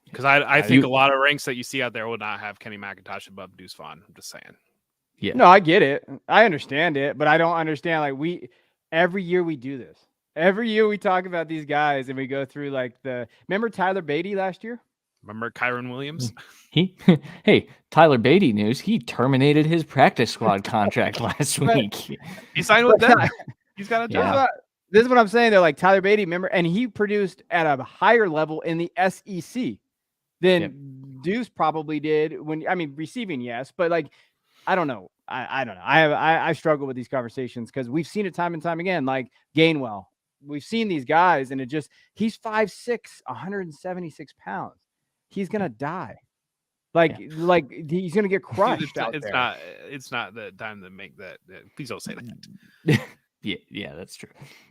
Because I think a lot of ranks that you see out there will not have Kenny McIntosh above Deuce Vaughn. I'm just saying. Yeah. No, I get it. I understand it, but I don't understand. Every year we do this. Every year we talk about these guys and we go through remember Tyler Beatty last year? Remember Kyron Williams? Hey, Tyler Beatty news. He terminated his practice squad contract last week. He signed with them. He's got a job. Yeah. This is what I'm saying. They're Tyler Beatty, remember, and he produced at a higher level in the SEC than Deuce probably did receiving, yes, but I don't know. I don't know. I struggle with these conversations because we've seen it time and time again. Gainwell, we've seen these guys, and he's 5'6", 176 pounds. He's gonna die. He's gonna get crushed out there. It's not the time to make that. Please don't say that. Yeah, that's true.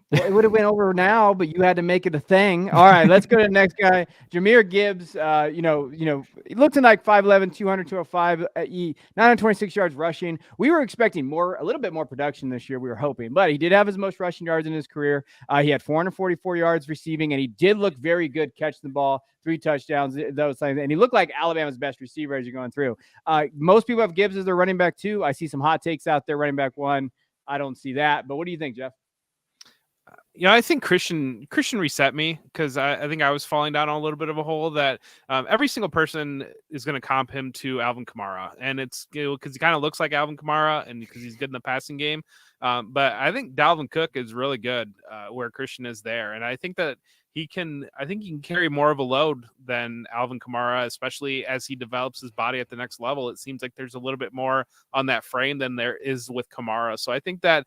Well, it would have went over now, but you had to make it a thing. All right, let's go to the next guy. Jahmyr Gibbs, he looked like 5'11", 200, 205, 926 yards rushing. We were expecting a little bit more production this year. We were hoping, but he did have his most rushing yards in his career. He had 444 yards receiving, and he did look very good catching the ball, 3 touchdowns, those things. And he looked like Alabama's best receiver as you're going through. Most people have Gibbs as their running back 2. I see some hot takes out there, running back 1. I don't see that, but what do you think, Jeff? I think Christian reset me because I think I was falling down a little bit of a hole that every single person is going to comp him to Alvin Kamara. And it's because he kind of looks like Alvin Kamara and because he's good in the passing game. But I think Dalvin Cook is really good where Christian is there. And I think that he can carry more of a load than Alvin Kamara, especially as he develops his body at the next level. It seems like there's a little bit more on that frame than there is with Kamara. So I think that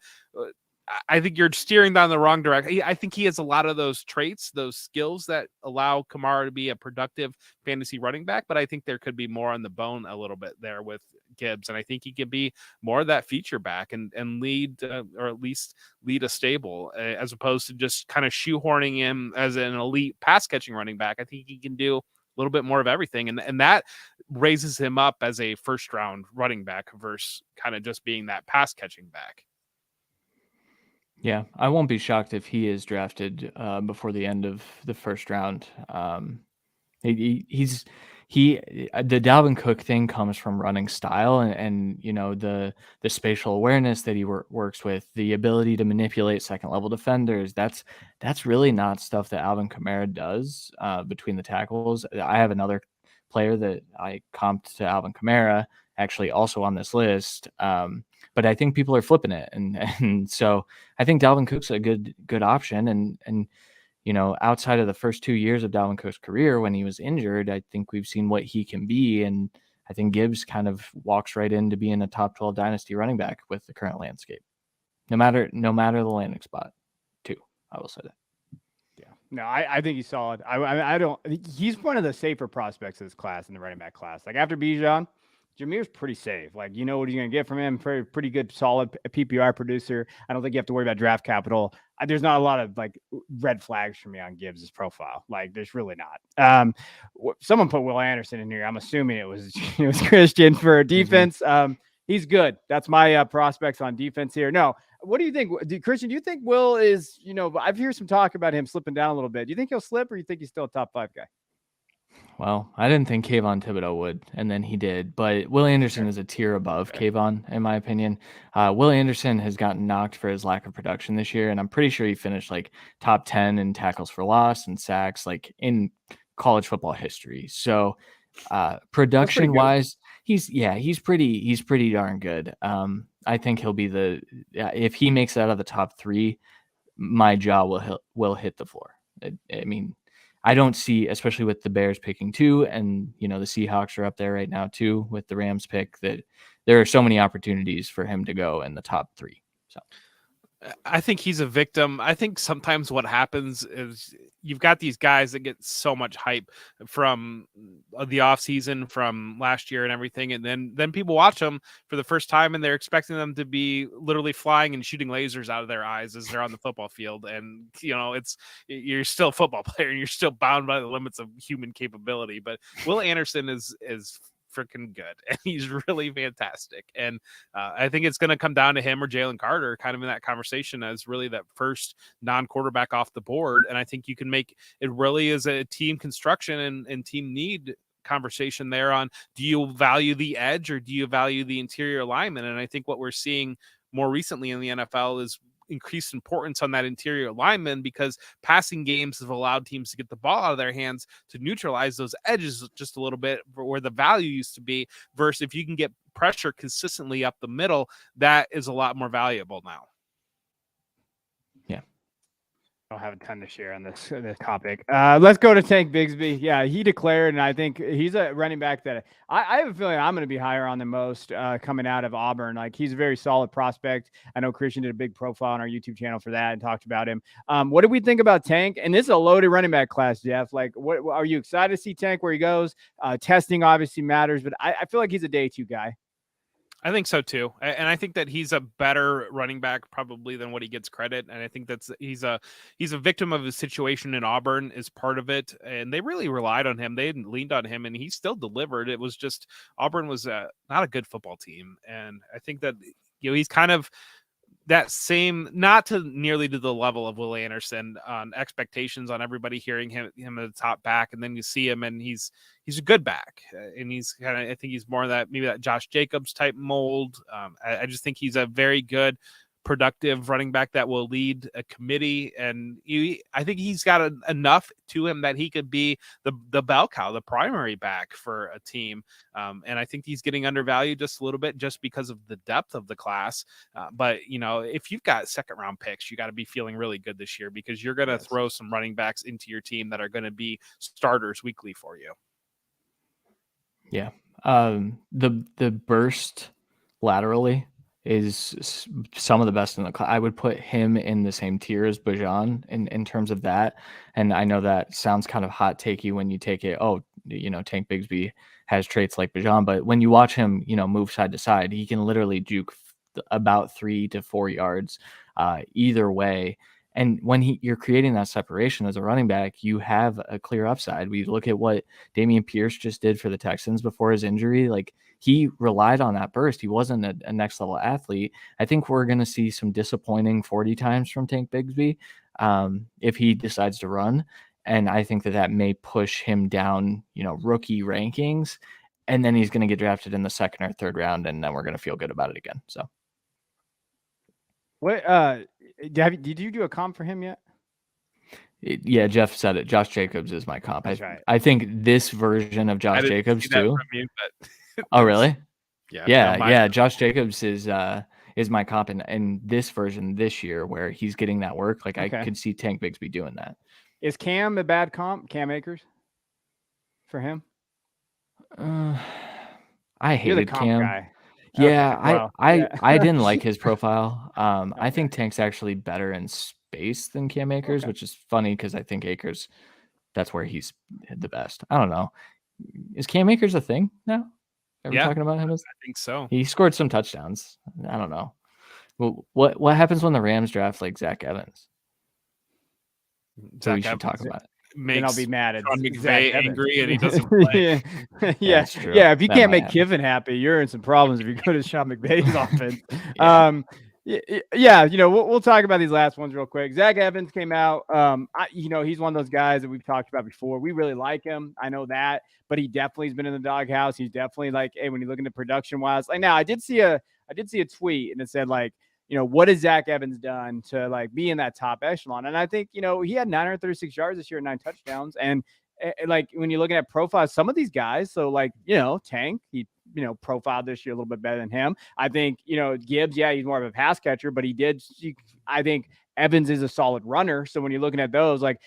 I think you're steering down the wrong direction. I think he has a lot of those traits, those skills that allow Kamara to be a productive fantasy running back, but I think there could be more on the bone a little bit there with Gibbs. And I think he could be more of that feature back and lead, or at least lead a stable as opposed to just kind of shoehorning him as an elite pass catching running back. I think he can do a little bit more of everything. And that raises him up as a first round running back versus kind of just being that pass catching back. Yeah, I won't be shocked if he is drafted before the end of the first round. He's the Dalvin Cook thing comes from running style and you know, the spatial awareness that he works with, the ability to manipulate second level defenders. That's really not stuff that Alvin Kamara does between the tackles. I have another player that I comped to Alvin Kamara, actually also on this list. But I think people are flipping it, and so I think Dalvin Cook's a good option, and you know, outside of the first 2 years of Dalvin Cook's career when he was injured, I think we've seen what he can be, and I think Gibbs kind of walks right into being a top 12 dynasty running back with the current landscape, no matter the landing spot, too. I will say that. Yeah, no, I think he's solid. I don't. He's one of the safer prospects of this class in the running back class. Like after Bijan, Jameer's pretty safe. Like, you know what you're going to get from him. Pretty good, solid PPR producer. I don't think you have to worry about draft capital. There's not a lot of like red flags for me on Gibbs' profile. Like, there's really not. Someone put Will Anderson in here. I'm assuming it was Christian for defense. He's good. That's my prospects on defense here. No, what do you think, Christian? Do you think Will is? You know, I've heard some talk about him slipping down a little bit. Do you think he'll slip, or you think he's still a top 5 guy? Well, I didn't think Kayvon Thibodeau would, and then he did. But Will Anderson is a tier above Kayvon, in my opinion. Will Anderson has gotten knocked for his lack of production this year, and I'm pretty sure he finished like top 10 in tackles for loss and sacks, like in college football history. So, production wise, he's pretty darn good. I think he'll be if he makes it out of the top 3, my jaw will hit the floor. I mean, I don't see, especially with the Bears picking 2, and you know the Seahawks are up there right now too with the Rams pick, that there are so many opportunities for him to go in the top 3. So I think he's a victim. I think sometimes what happens is you've got these guys that get so much hype from the offseason from last year and everything, and then people watch them for the first time and they're expecting them to be literally flying and shooting lasers out of their eyes as they're on the football field. And you know, you're still a football player and you're still bound by the limits of human capability. But Will Anderson is freaking good, and he's really fantastic. And I think it's going to come down to him or Jalen Carter kind of in that conversation as really that first non-quarterback off the board. And I think you can make it really is a team construction and team need conversation there on, do you value the edge or do you value the interior alignment? And I think what we're seeing more recently in the NFL is increased importance on that interior lineman, because passing games have allowed teams to get the ball out of their hands to neutralize those edges just a little bit where the value used to be, versus if you can get pressure consistently up the middle, that is a lot more valuable now. I don't have a ton to share on this topic. Let's go to Tank Bigsby. Yeah, he declared, and I think he's a running back that I have a feeling I'm going to be higher on than most coming out of Auburn. Like, he's a very solid prospect. I know Christian did a big profile on our YouTube channel for that and talked about him. What do we think about Tank? And this is a loaded running back class, Jeff. Like, what are you excited to see Tank where he goes? Testing obviously matters, but I feel like he's a day 2 guy. I think so too. And I think that he's a better running back probably than what he gets credit. And I think he's a victim of his situation in Auburn is part of it. And they really relied on him. They leaned on him and he still delivered. It was just Auburn was not a good football team. And I think that, you know, he's kind of that same, not to nearly to the level of Will Anderson on expectations on everybody hearing him at the top back, and then you see him and he's a good back, and he's kind of, I think he's more of that, maybe that Josh Jacobs type mold. I just think he's a very good, productive running back that will lead a committee, and I think he's got enough to him that he could be the bell cow, the primary back for a team. And I think he's getting undervalued just a little bit just because of the depth of the class. But you know, if you've got 2nd round picks, you got to be feeling really good this year, because you're going to throw some running backs into your team that are going to be starters weekly for you. Yeah. The burst laterally is some of the best in the class. I would put him in the same tier as Bijan in terms of that. And I know that sounds kind of hot takey when you take it, oh, you know, Tank Bigsby has traits like Bijan, but when you watch him, you know, move side to side, he can literally juke about 3 to 4 yards either way. And when you're creating that separation as a running back, you have a clear upside. We look at what Dameon Pierce just did for the Texans before his injury. Like, he relied on that burst. He wasn't a next level athlete. I think we're going to see some disappointing 40 times from Tank Bigsby if he decides to run. And I think that may push him down, rookie rankings. And then he's going to get drafted in the second or third round, and then we're going to feel good about it again. So, what did you do a comp for him yet? Yeah, Jeff said it. Josh Jacobs is my comp. That's right. I think this version of Josh Jacobs too. You, oh, really? Yeah. Josh Jacobs is my comp in this version this year where he's getting that work. Like I could see Tank Bigsby doing that. Is Cam a bad comp? Cam Akers for him? I hated the comp Cam. Guy. Yeah, okay, well, I didn't like his profile. I think Tank's actually better in space than Cam Akers, which is funny because I think Akers, that's where he's the best. I don't know. Is Cam Akers a thing now? Are we talking about him? I think so. He scored some touchdowns. I don't know. Well, what happens when the Rams draft like Zach Evans? So we should talk about it. Then I'll be mad at Sean McVay angry and he doesn't play. yeah, true. Yeah. If you can't make Kiffin happy, you're in some problems. If you go to Sean McVay's offense, we'll talk about these last ones real quick. Zach Evans came out. He's one of those guys that we've talked about before. We really like him. I know that, but he definitely has been in the doghouse. He's definitely like, hey, when you look into production wise, like now I did see a tweet and it said like, what has Zach Evans done to like be in that top echelon? And I think, he had 936 yards this year and 9 touchdowns. And like when you're looking at profiles, some of these guys, so like, Tank, he, profiled this year a little bit better than him. I think, Gibbs, he's more of a pass catcher, but I think Evans is a solid runner. So when you're looking at those, like,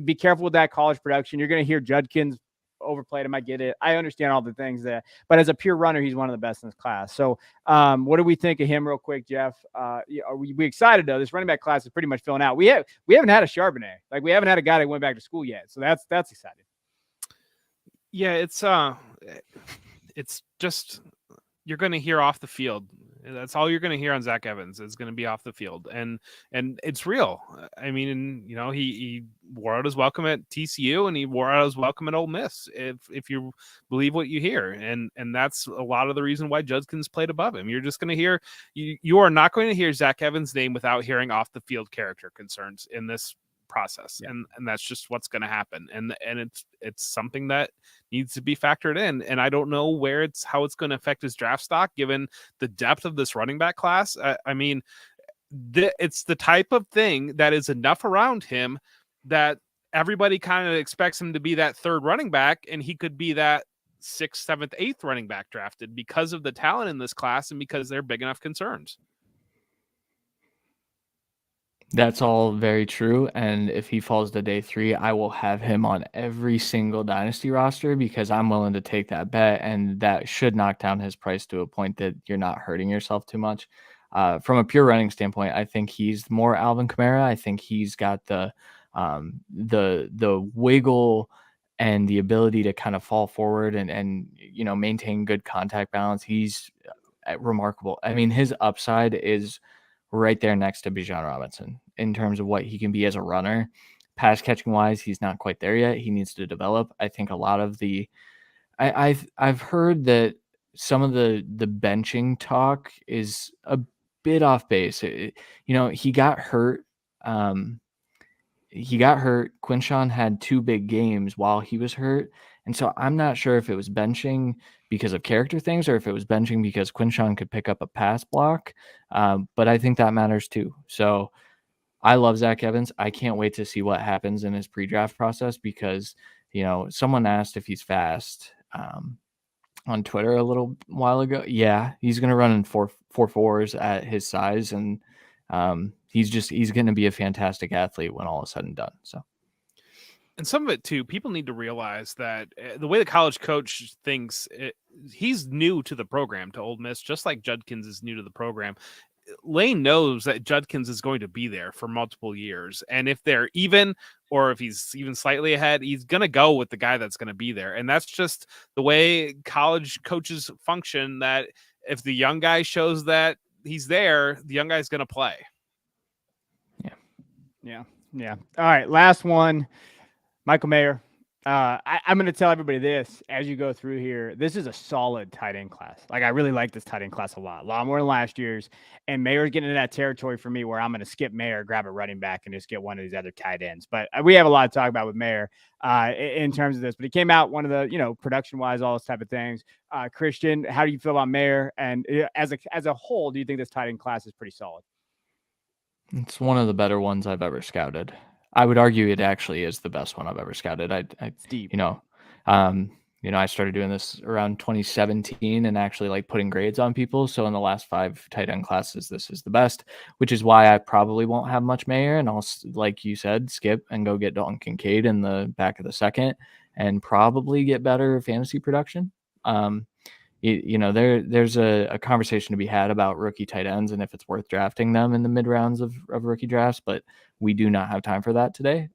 be careful with that college production. You're going to hear Judkins overplayed him. I get it. I understand all the things that, but as a pure runner, he's one of the best in his class. So what do we think of him real quick, Jeff? Are we excited though? This running back class is pretty much filling out. We haven't had a Charbonnet. Like we haven't had a guy that went back to school yet. So that's exciting. Yeah. It's just, you're going to hear off the field. That's all you're going to hear on Zach Evans is going to be off the field. And it's real. I mean, he wore out his welcome at TCU and he wore out his welcome at Ole Miss, if you believe what you hear. And that's a lot of the reason why Judkins played above him. You're just going to hear, you are not going to hear Zach Evans' name without hearing off the field character concerns in this process. Yeah. And that's just what's going to happen. And it's something that needs to be factored in. And I don't know how it's going to affect his draft stock, given the depth of this running back class. I mean, it's the type of thing that is enough around him that everybody kind of expects him to be that third running back. And he could be that 6th, 7th, 8th running back drafted because of the talent in this class and because they're big enough concerns. That's all very true. And if he falls to day 3, I will have him on every single dynasty roster because I'm willing to take that bet. And that should knock down his price to a point that you're not hurting yourself too much. From a pure running standpoint, I think he's more Alvin Kamara. I think he's got the wiggle and the ability to kind of fall forward and maintain good contact balance. He's remarkable. I mean, his upside is right there next to Bijan Robinson in terms of what he can be as a runner. Pass catching wise, he's not quite there yet. He needs to develop. I think a lot of I've heard that some of the benching talk is a bit off base. He got hurt. Quinshawn had 2 big games while he was hurt. And so I'm not sure if it was benching because of character things or if it was benching because Quinshawn could pick up a pass block. But I think that matters too. So I love Zach Evans. I can't wait to see what happens in his pre-draft process because, someone asked if he's fast on Twitter a little while ago. Yeah, he's going to run in 4.4s at his size. And he's going to be a fantastic athlete when all is said and done. So. And some of it too, people need to realize that the way the college coach thinks, he's new to the program, to Ole Miss, just like Judkins is new to the program. Lane knows that Judkins is going to be there for multiple years. And if they're even, or if he's even slightly ahead, he's going to go with the guy that's going to be there. And that's just the way college coaches function, that if the young guy shows that he's there, the young guy's going to play. Yeah. All right. Last one. Michael Mayer, I'm going to tell everybody this as you go through here. This is a solid tight end class. Like, I really like this tight end class a lot more than last year's. And Mayer's getting into that territory for me where I'm going to skip Mayer, grab a running back, and just get one of these other tight ends. But we have a lot to talk about with Mayer in terms of this. But he came out one of the, production wise, all those type of things. Christian, how do you feel about Mayer? And as a whole, do you think this tight end class is pretty solid? It's one of the better ones I've ever scouted. I would argue it actually is the best one I've ever scouted. It's deep. I started doing this around 2017 and actually like putting grades on people. So in the last 5 tight end classes, this is the best, which is why I probably won't have much Mayer. And I'll, like you said, skip and go get Dalton Kincaid in the back of the second and probably get better fantasy production. There's a conversation to be had about rookie tight ends and if it's worth drafting them in the mid rounds of rookie drafts, but we do not have time for that today.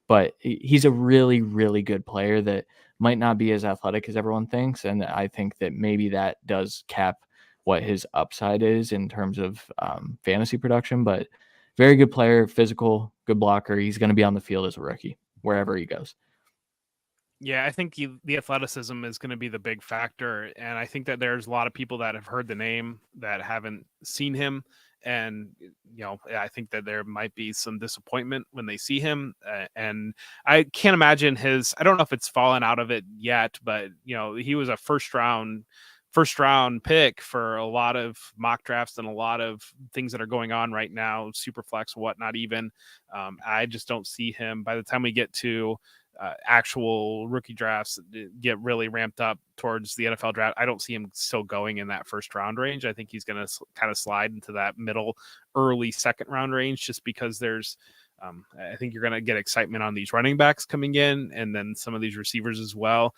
But he's a really, really good player that might not be as athletic as everyone thinks. And I think that maybe that does cap what his upside is in terms of fantasy production, but very good player, physical, good blocker. He's going to be on the field as a rookie wherever he goes. Yeah, I think the athleticism is going to be the big factor. And I think that there's a lot of people that have heard the name that haven't seen him. And, I think that there might be some disappointment when they see him. And I can't imagine I don't know if it's fallen out of it yet, but, he was a first round pick for a lot of mock drafts and a lot of things that are going on right now, super flex, whatnot, even. I just don't see him by the time we get to actual rookie drafts get really ramped up towards the NFL draft. I don't see him still going in that first round range. I think he's going to kind of slide into that middle, early second round range, just because there's, I think you're going to get excitement on these running backs coming in and then some of these receivers as well.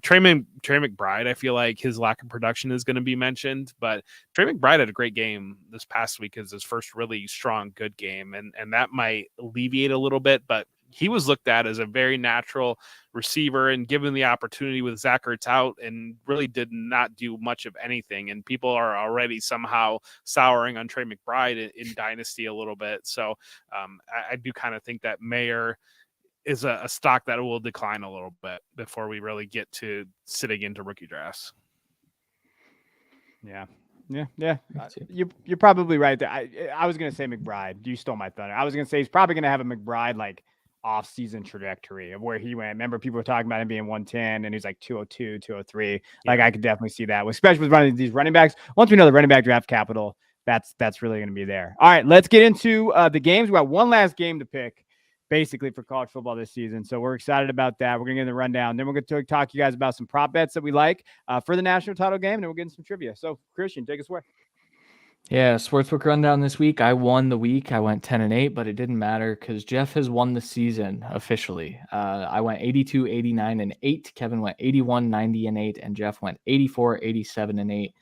Trey McBride, I feel like his lack of production is going to be mentioned, but Trey McBride had a great game this past week as his first really strong, good game. And that might alleviate a little bit, but he was looked at as a very natural receiver and given the opportunity with Zach Ertz out and really did not do much of anything. And people are already somehow souring on Trey McBride in Dynasty a little bit. So I do kind of think that Mayer is a stock that will decline a little bit before we really get to sitting into rookie drafts. Yeah. You're probably right there. I was going to say McBride. You stole my thunder. I was going to say he's probably going to have a McBride like off-season trajectory of where he went. Remember, people were talking about him being 110 and he's like 202, 203. Yeah. Like I could definitely see that, especially with running these running backs. Once we know the running back draft capital, that's really going to be there. All right, let's get into the games. We got one last game to pick basically for college football this season. So we're excited about that. We're going to get in the rundown. Then we're going to talk to you guys about some prop bets that we like for the national title game. And then we'll get into some trivia. So Christian, take us away. Yeah, sportsbook rundown this week. I won the week. I went 10-8, but it didn't matter because Jeff has won the season officially. I went 82, 89, and 8. Kevin went 81, 90, and 8, and Jeff went 84, 87, and 8.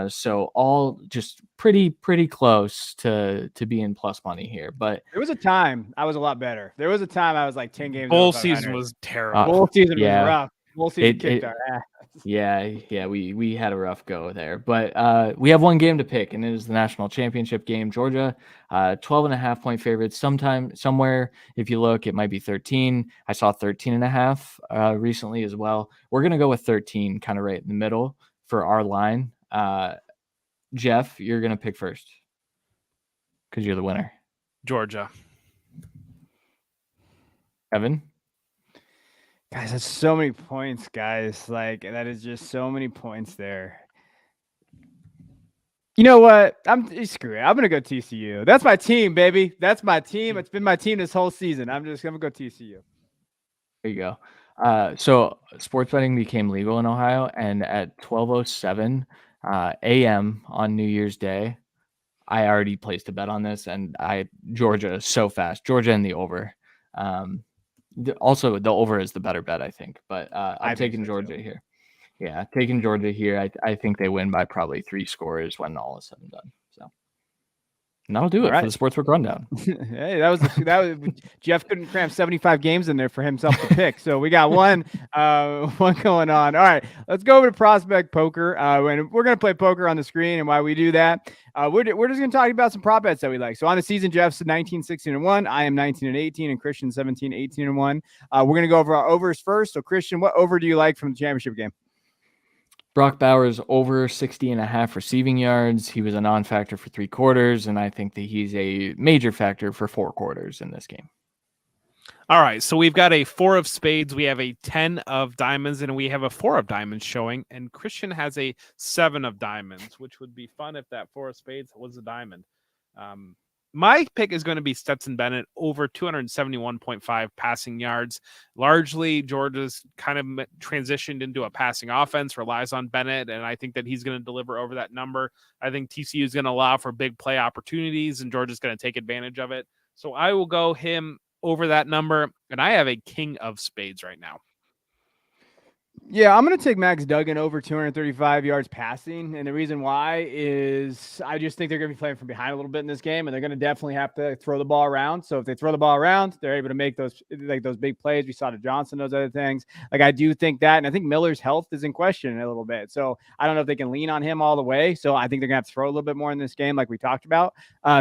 So all just pretty close to being plus money here. But there was a time I was a lot better. There was a time I was like 10 games. Bowl season was terrible. Bowl season was rough. Bowl season kicked our ass. Yeah, we had a rough go there, but we have one game to pick, and it is the national championship game. Georgia, 12.5 point favorites. Somewhere, if you look, it might be 13. I saw 13.5 recently as well. We're gonna go with 13, kind of right in the middle for our line. Jeff, you're gonna pick first because you're the winner. Georgia. Evan. Guys, that's so many points, guys. Like, that is just so many points there. You know what? Screw it. I'm going to go TCU. That's my team, baby. That's my team. It's been my team this whole season. I'm going to go TCU. There you go. So sports betting became legal in Ohio, and at 12:07 a.m. on New Year's Day, I already placed a bet on this, and Georgia is so fast. Georgia in the over. Also, the over is the better bet, I think. But I'm taking Georgia here. Yeah, taking Georgia here. I think they win by probably 3 scores when all is said and done. So And that'll do All it right. for the Sportsbook Rundown. Hey, that was Jeff couldn't cram 75 games in there for himself to pick. So we got one going on. All right, let's go over to prospect poker. And we're gonna play poker on the screen. And while we do that, we're just gonna talk about some prop bets that we like. So on the season, Jeff's 19, 16-1. I am 19-18, and Christian 17, 18-1. We're gonna go over our overs first. So Christian, what over do you like from the championship game? Brock Bowers over 60.5 receiving yards. He was a non-factor for 3 quarters, and I think that he's a major factor for 4 quarters in this game. All right, so we've got a 4 of spades, we have a 10 of diamonds, and we have a 4 of diamonds showing, and Christian has a 7 of diamonds, which would be fun if that 4 of spades was a diamond. My pick is going to be Stetson Bennett over 271.5 passing yards. Largely, Georgia's kind of transitioned into a passing offense, relies on Bennett, and I think that he's going to deliver over that number. I think TCU is going to allow for big play opportunities, and Georgia's going to take advantage of it. So I will go him over that number, and I have a king of spades right now. Yeah, I'm going to take Max Duggan over 235 yards passing. And the reason why is I just think they're going to be playing from behind a little bit in this game, and they're going to definitely have to throw the ball around. So if they throw the ball around, they're able to make those big plays. We saw to Johnson, those other things. Like, I do think that. And I think Miller's health is in question a little bit. So I don't know if they can lean on him all the way. So I think they're going to have to throw a little bit more in this game, like we talked about.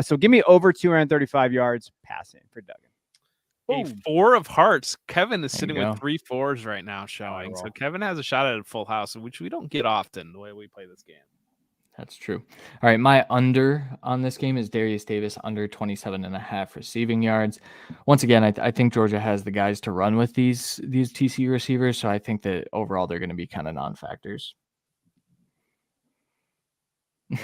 So give me over 235 yards passing for Duggan. A 4 of hearts. Kevin is sitting go. with 3 4s right now showing. So Kevin has a shot at a full house, which we don't get often the way we play this game. That's true. All right, my under on this game is Darius Davis under 27.5 receiving yards. Once again, I think Georgia has the guys to run with these TCU receivers, so I think that overall they're going to be kind of non-factors.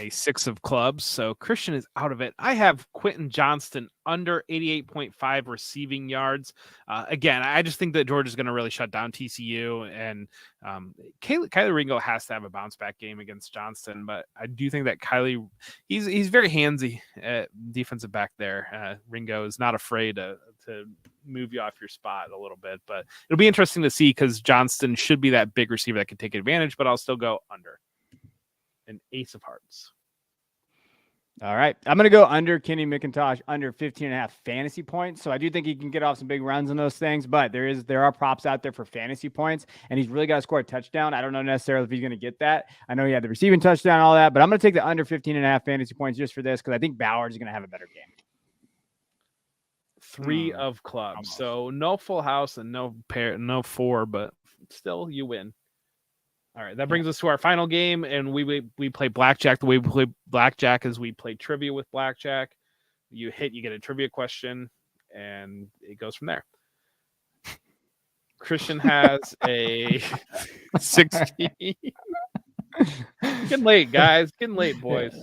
A 6 of clubs, so Christian is out of it. I have Quentin Johnston under 88.5 receiving yards. Again, I just think that Georgia's going to really shut down TCU, and Kylie Ringo has to have a bounce back game against Johnston, but I do think that Kylie, he's very handsy at defensive back there. Ringo is not afraid to move you off your spot a little bit, but it'll be interesting to see because Johnston should be that big receiver that can take advantage, but I'll still go under. An ace of hearts. All right. I'm going to go under Kenny McIntosh under 15.5 fantasy points. So I do think he can get off some big runs on those things, but there are props out there for fantasy points, and he's really got to score a touchdown. I don't know necessarily if he's going to get that. I know he had the receiving touchdown and all that, but I'm going to take the under 15.5 fantasy points just for this because I think Bowers is going to have a better game. 3 of clubs. Almost. So no full house and no 4, but still you win. All right, that brings us to our final game, and we play blackjack. The way we play blackjack is we play trivia with blackjack. You get a trivia question, and it goes from there. Christian has a 16. Getting late, guys. Getting late, boys.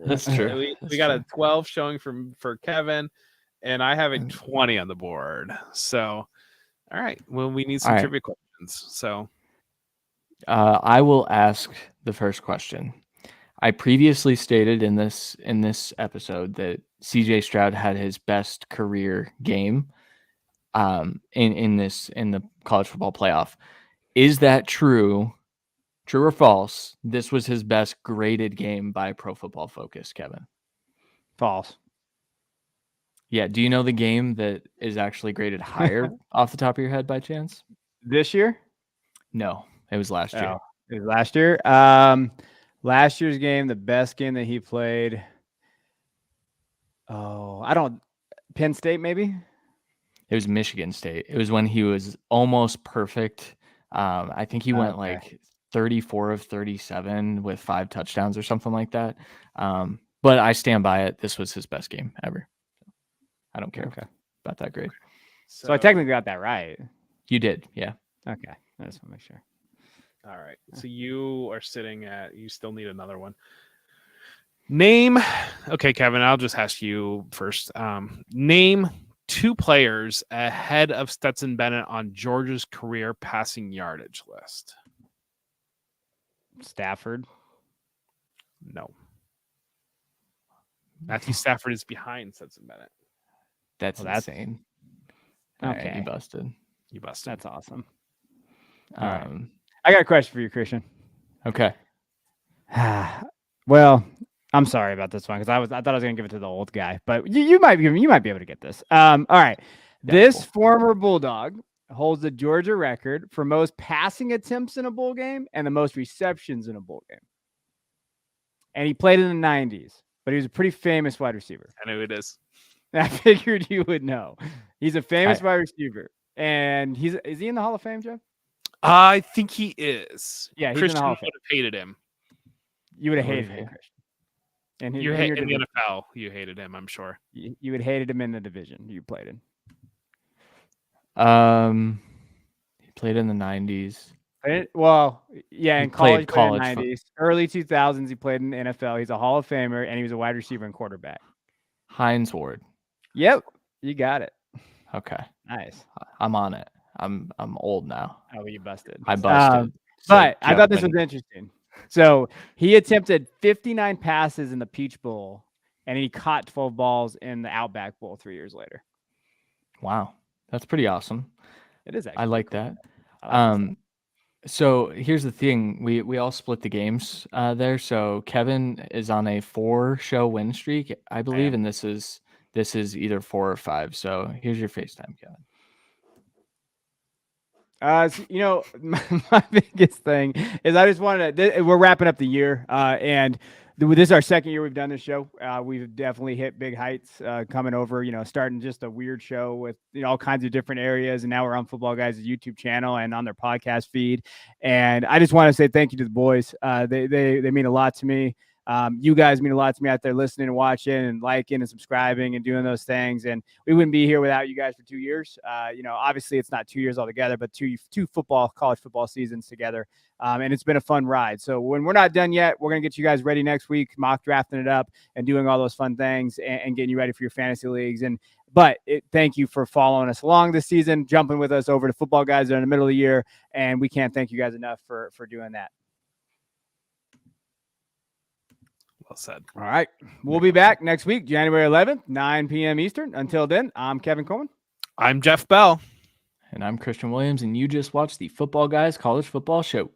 That's true. We got a 12 showing for Kevin, and I have a 20 on the board. So, all right, well, we need some trivia questions. So. I will ask the first question. I previously stated in this episode that CJ Stroud had his best career game in the college football playoff. Is that true? True or false? This was his best graded game by Pro Football Focus, Kevin. False. Yeah. Do you know the game that is actually graded higher off the top of your head by chance? This year? No. It was last year. It was last year. Last year's game, the best game that he played. Penn State, maybe? It was Michigan State. It was when he was almost perfect. I think he went like 34 of 37 with 5 touchdowns or something like that. But I stand by it. This was his best game ever. I don't care about that grade. So I technically got that right. You did, yeah. Okay. I just want to make sure. All right. So you are sitting at, you still need another one. Name. Okay, Kevin, I'll just ask you first. Name 2 players ahead of Stetson Bennett on Georgia's career passing yardage list. Stafford. No. Matthew Stafford is behind Stetson Bennett. That's insane. Okay. Right, you busted. That's awesome. All right. I got a question for you, Christian. Okay. Well, I'm sorry about this one because I thought I was gonna give it to the old guy, but you might be able to get this. All right. This former Bulldog holds the Georgia record for most passing attempts in a bowl game and the most receptions in a bowl game. And he played in the 90s, but he was a pretty famous wide receiver. I know who it is. I figured you would know. He's a famous wide receiver, and is he in the Hall of Fame, Jeff? I think he is. Yeah, he's Christian in the Hall would of Fame. have hated him. You would have hated him, Christian. And You hate in the NFL. You hated him, I'm sure. You would hated him in the division you played in. He played in the 90s. Well, yeah, in college, college in the 90s, early 2000s, he played in the NFL. He's a Hall of Famer, and he was a wide receiver and quarterback. Hines Ward. Yep, you got it. Okay, nice. I'm on it. I'm old now. Oh, you busted. I busted. But I thought this was interesting. So he attempted 59 passes in the Peach Bowl, and he caught 12 balls in the Outback Bowl 3 years later. Wow, that's pretty awesome. It is. I like that. I like So here's the thing: we all split the games there. So Kevin is on a 4-show win streak, I believe, and this is either 4 or 5. So here's your FaceTime, Kevin. So, my biggest thing is I just wanted to. We're wrapping up the year, and this is our second year we've done this show. We've definitely hit big heights coming over. Starting just a weird show with all kinds of different areas, and now we're on Football Guys' YouTube channel and on their podcast feed. And I just want to say thank you to the boys. They mean a lot to me. You guys mean a lot to me out there listening and watching and liking and subscribing and doing those things. And we wouldn't be here without you guys for 2 years. Obviously it's not 2 years altogether, but two college football seasons together. And it's been a fun ride. So when we're not done yet, we're going to get you guys ready next week, mock drafting it up and doing all those fun things and getting you ready for your fantasy leagues. But thank you for following us along this season, jumping with us over to Football Guys in the middle of the year. And we can't thank you guys enough for doing that. Well said. All right. We'll be back next week, January 11th, 9 p.m. Eastern. Until then, I'm Kevin Coleman. I'm Jeff Bell. And I'm Christian Williams, and you just watched the Football Guys College Football Show.